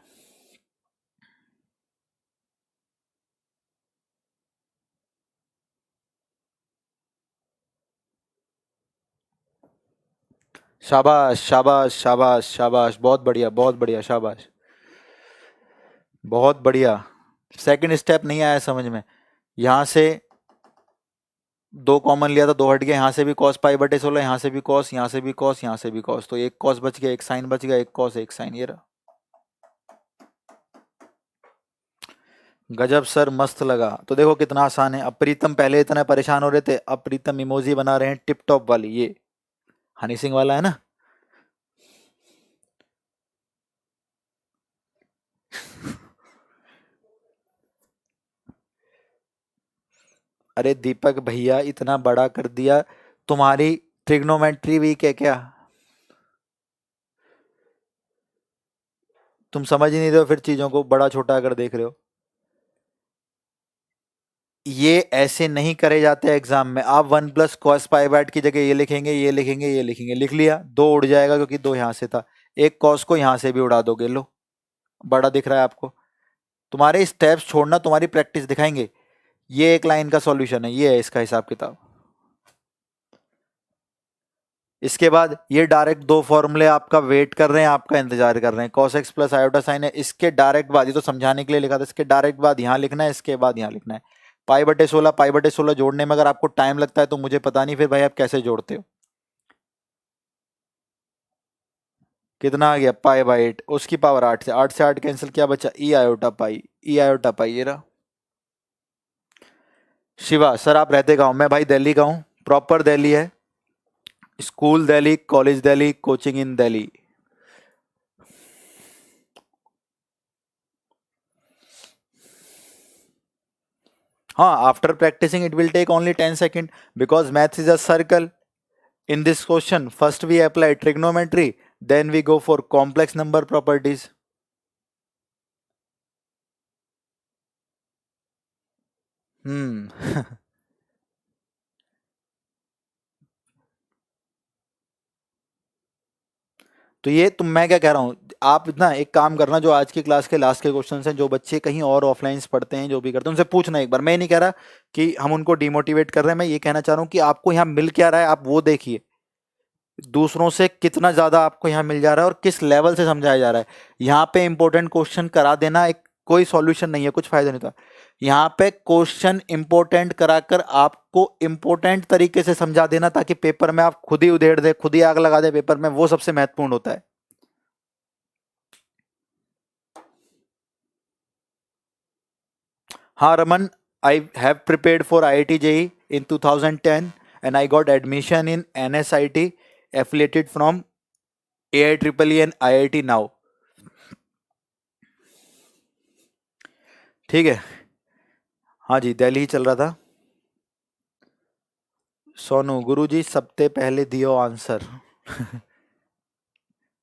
शाबाश शाबाश शाबाश शाबाश, बहुत बढ़िया बहुत बढ़िया, शाबाश, बहुत बढ़िया। सेकंड स्टेप नहीं आया समझ में, यहां से दो कॉमन लिया था, दो हट गया, यहाँ से भी cos पाई बटे 16, यहाँ से भी cos, यहाँ से भी cos, यहाँ से भी cos, तो एक cos बच गया, एक साइन बच गया, एक cos एक साइन, ये रहा। गजब सर, मस्त लगा। तो देखो कितना आसान है। अब प्रीतम पहले इतना परेशान हो रहे थे, अब प्रीतम इमोजी बना रहे हैं टिप टॉप वाली, ये हनी सिंह वाला है ना। अरे दीपक भैया इतना बड़ा कर दिया, तुम्हारी ट्रिग्नोमेट्री वीक है क्या, तुम समझ ही नहीं रहे हो फिर चीजों को, बड़ा छोटा अगर देख रहे हो। ये ऐसे नहीं करे जाते एग्जाम में। आप 1 प्लस कॉस पाई बाय की जगह ये लिखेंगे, ये लिखेंगे, ये लिखेंगे, लिख लिया, दो उड़ जाएगा क्योंकि दो यहां से था, एक कॉस को यहां से भी उड़ा दोगे, लो बड़ा दिख रहा है आपको। तुम्हारे स्टेप्स छोड़ना, तुम्हारी प्रैक्टिस दिखाएंगे। ये एक लाइन का सॉल्यूशन है, ये है इसका हिसाब किताब। इसके बाद ये डायरेक्ट दो फॉर्मूले आपका वेट कर रहे हैं, आपका इंतजार कर रहे हैं, cos x plus iota sign है, इसके डायरेक्ट बाद, ये तो समझाने के लिए लिखा था, इसके डायरेक्ट बाद यहाँ लिखना है, इसके बाद यहाँ लिखना है। पाई बटे 16, पाई बटे 16 जोड़ने में अगर आपको टाइम लगता है तो मुझे पता नहीं फिर भाई आप कैसे जोड़ते हो। कितना आ गया, पाई बाई 8, उसकी पावर 8 से, 8 से 8 कैंसिल, क्या बचा, ई आयोटा पाई, ई आयोटा पाई, ये रहा। शिवा सर आप रहते गाँव, मैं भाई दिल्ली का हूँ, प्रॉपर दिल्ली है, school Delhi, college Delhi, coaching इन दिल्ली। हाँ, after practicing it will take only 10 seconds because maths is a circle. In this question, first we apply trigonometry, then we go for complex number properties. Hmm. तो ये मैं क्या कह रहा हूँ, आप ना एक काम करना, जो आज की क्लास के लास्ट के क्वेश्चन हैं, जो बच्चे कहीं और ऑफलाइन पढ़ते हैं, जो भी करते हैं, उनसे पूछना एक बार। मैं ये नहीं कह रहा कि हम उनको डिमोटिवेट कर रहे हैं, मैं ये कहना चाह रहा हूँ कि आपको यहाँ मिल क्या रहा है आप वो देखिए, दूसरों से कितना ज्यादा आपको यहाँ मिल जा रहा है और किस लेवल से समझाया जा रहा है। यहाँ पे इंपॉर्टेंट क्वेश्चन करा देना एक कोई सॉल्यूशन नहीं है, कुछ फायदा नहीं था। यहाँ पे क्वेश्चन इंपॉर्टेंट कराकर आपको इंपॉर्टेंट तरीके से समझा देना, ताकि पेपर में आप खुद ही उधेड़ दे, खुद ही आग लगा दे पेपर में, वो सबसे महत्वपूर्ण होता है। हाँ Raman, I have prepared for IIT JEE in 2010 and I got admission in NSIT affiliated from AIEEE and IIT now। ठीक है, हाँ जी, दिल्ली ही चल रहा था। सोनू, गुरुजी सबसे पहले दियो आंसर।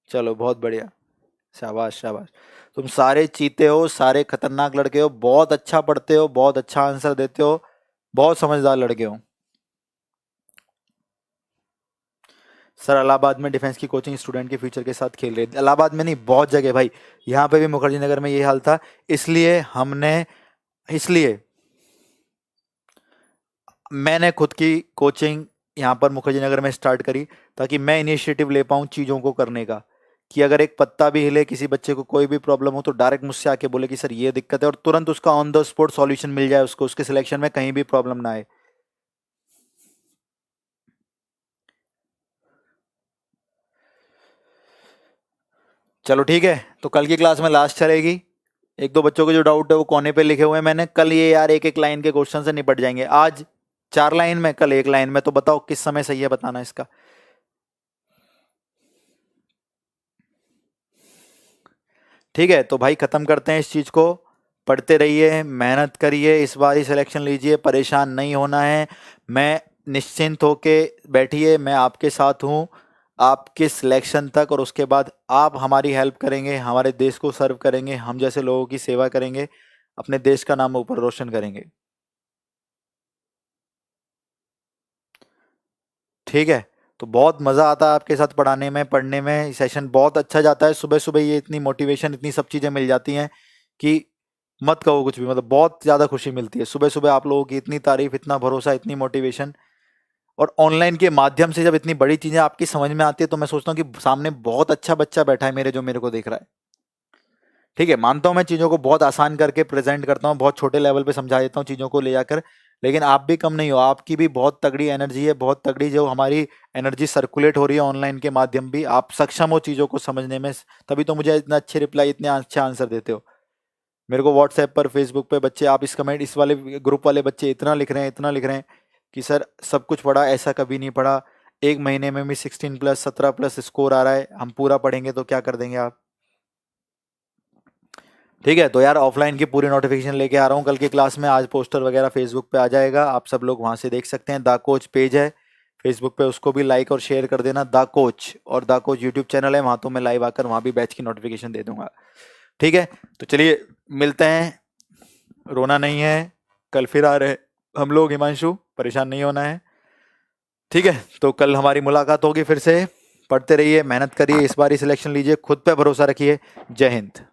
चलो बहुत बढ़िया, शाबाश शाबाश। तुम सारे चीते हो, सारे खतरनाक लड़के हो, बहुत अच्छा पढ़ते हो, बहुत अच्छा आंसर देते हो, बहुत समझदार लड़के हो। सर इलाहाबाद में डिफेंस की कोचिंग स्टूडेंट के फ्यूचर के साथ खेल रहे। इलाहाबाद में नहीं, बहुत जगह भाई, यहाँ पे भी मुखर्जी नगर में ये हाल था, इसलिए मैंने खुद की कोचिंग यहाँ पर मुखर्जी नगर में स्टार्ट करी, ताकि मैं इनिशिएटिव ले पाऊँ चीज़ों को करने का, कि अगर एक पत्ता भी हिले, किसी बच्चे को कोई भी प्रॉब्लम हो, तो डायरेक्ट मुझसे आके बोले कि सर ये दिक्कत है, और तुरंत उसका ऑन द स्पॉट सॉल्यूशन मिल जाए उसको, उसके सिलेक्शन में कहीं भी प्रॉब्लम ना आए। चलो ठीक है, तो कल की क्लास में लास्ट चलेगी। एक दो बच्चों के जो डाउट है वो कोने पे लिखे हुए हैं मैंने, कल ये यार एक एक लाइन के क्वेश्चन से निपट जाएंगे। आज 4 लाइन में, कल 1 लाइन में। तो बताओ किस समय सही है बताना इसका। ठीक है, तो भाई खत्म करते हैं इस चीज को। पढ़ते रहिए, मेहनत करिए, इस बार ही सिलेक्शन लीजिए, परेशान नहीं होना है। मैं निश्चिंत होके बैठिए, मैं आपके साथ हूँ आपके सिलेक्शन तक, और उसके बाद आप हमारी हेल्प करेंगे, हमारे देश को सर्व करेंगे, हम जैसे लोगों की सेवा करेंगे, अपने देश का नाम ऊपर रोशन करेंगे। ठीक है, तो बहुत मज़ा आता है आपके साथ पढ़ाने में, पढ़ने में। सेशन बहुत अच्छा जाता है, सुबह सुबह ये इतनी मोटिवेशन, इतनी सब चीज़ें मिल जाती हैं कि मत कहो कुछ भी, मतलब बहुत ज़्यादा खुशी मिलती है सुबह सुबह। आप लोगों की इतनी तारीफ, इतना भरोसा, इतनी मोटिवेशन, और ऑनलाइन के माध्यम से जब इतनी बड़ी चीज़ें आपकी समझ में आती है, तो मैं सोचता हूँ कि सामने बहुत अच्छा बच्चा बैठा है मेरे, जो मेरे को देख रहा है। ठीक है, मानता हूँ मैं चीज़ों को बहुत आसान करके प्रेजेंट करता हूँ, बहुत छोटे लेवल पे समझा देता हूँ चीज़ों को ले जाकर, लेकिन आप भी कम नहीं हो, आपकी भी बहुत तगड़ी एनर्जी है, बहुत तगड़ी जो हमारी एनर्जी सर्कुलेट हो रही है ऑनलाइन के माध्यम भी। आप सक्षम हो चीज़ों को समझने में, तभी तो मुझे इतना अच्छे रिप्लाई, इतने अच्छे आंसर देते हो। मेरे को व्हाट्सएप पर, फेसबुक पे बच्चे, आप इस कमेंट, इस वाले ग्रुप वाले बच्चे इतना लिख रहे हैं, इतना लिख रहे हैं कि सर सब कुछ पढ़ा, ऐसा कभी नहीं पढ़ा, एक महीने में भी 16+, 17+ स्कोर आ रहा है, हम पूरा पढ़ेंगे तो क्या कर देंगे आप। ठीक है, तो यार ऑफलाइन की पूरी नोटिफिकेशन लेके आ रहा हूँ कल की क्लास में। आज पोस्टर वगैरह फेसबुक पे आ जाएगा, आप सब लोग वहां से देख सकते हैं। दा कोच पेज है फेसबुक पे, उसको भी लाइक और शेयर कर देना, दा कोच। और दा कोच यूट्यूब चैनल है, वहां तो मैं लाइव आकर वहां भी बैच की नोटिफिकेशन दे दूंगा। ठीक है, तो चलिए मिलते हैं, रोना नहीं है, कल फिर आ रहे हम लोग, हिमांशु, परेशान नहीं होना है। ठीक है, तो कल हमारी मुलाकात होगी फिर से। पढ़ते रहिए, मेहनत करिए, इस बार ही सिलेक्शन लीजिए, खुद पे भरोसा रखिए। जय हिंद।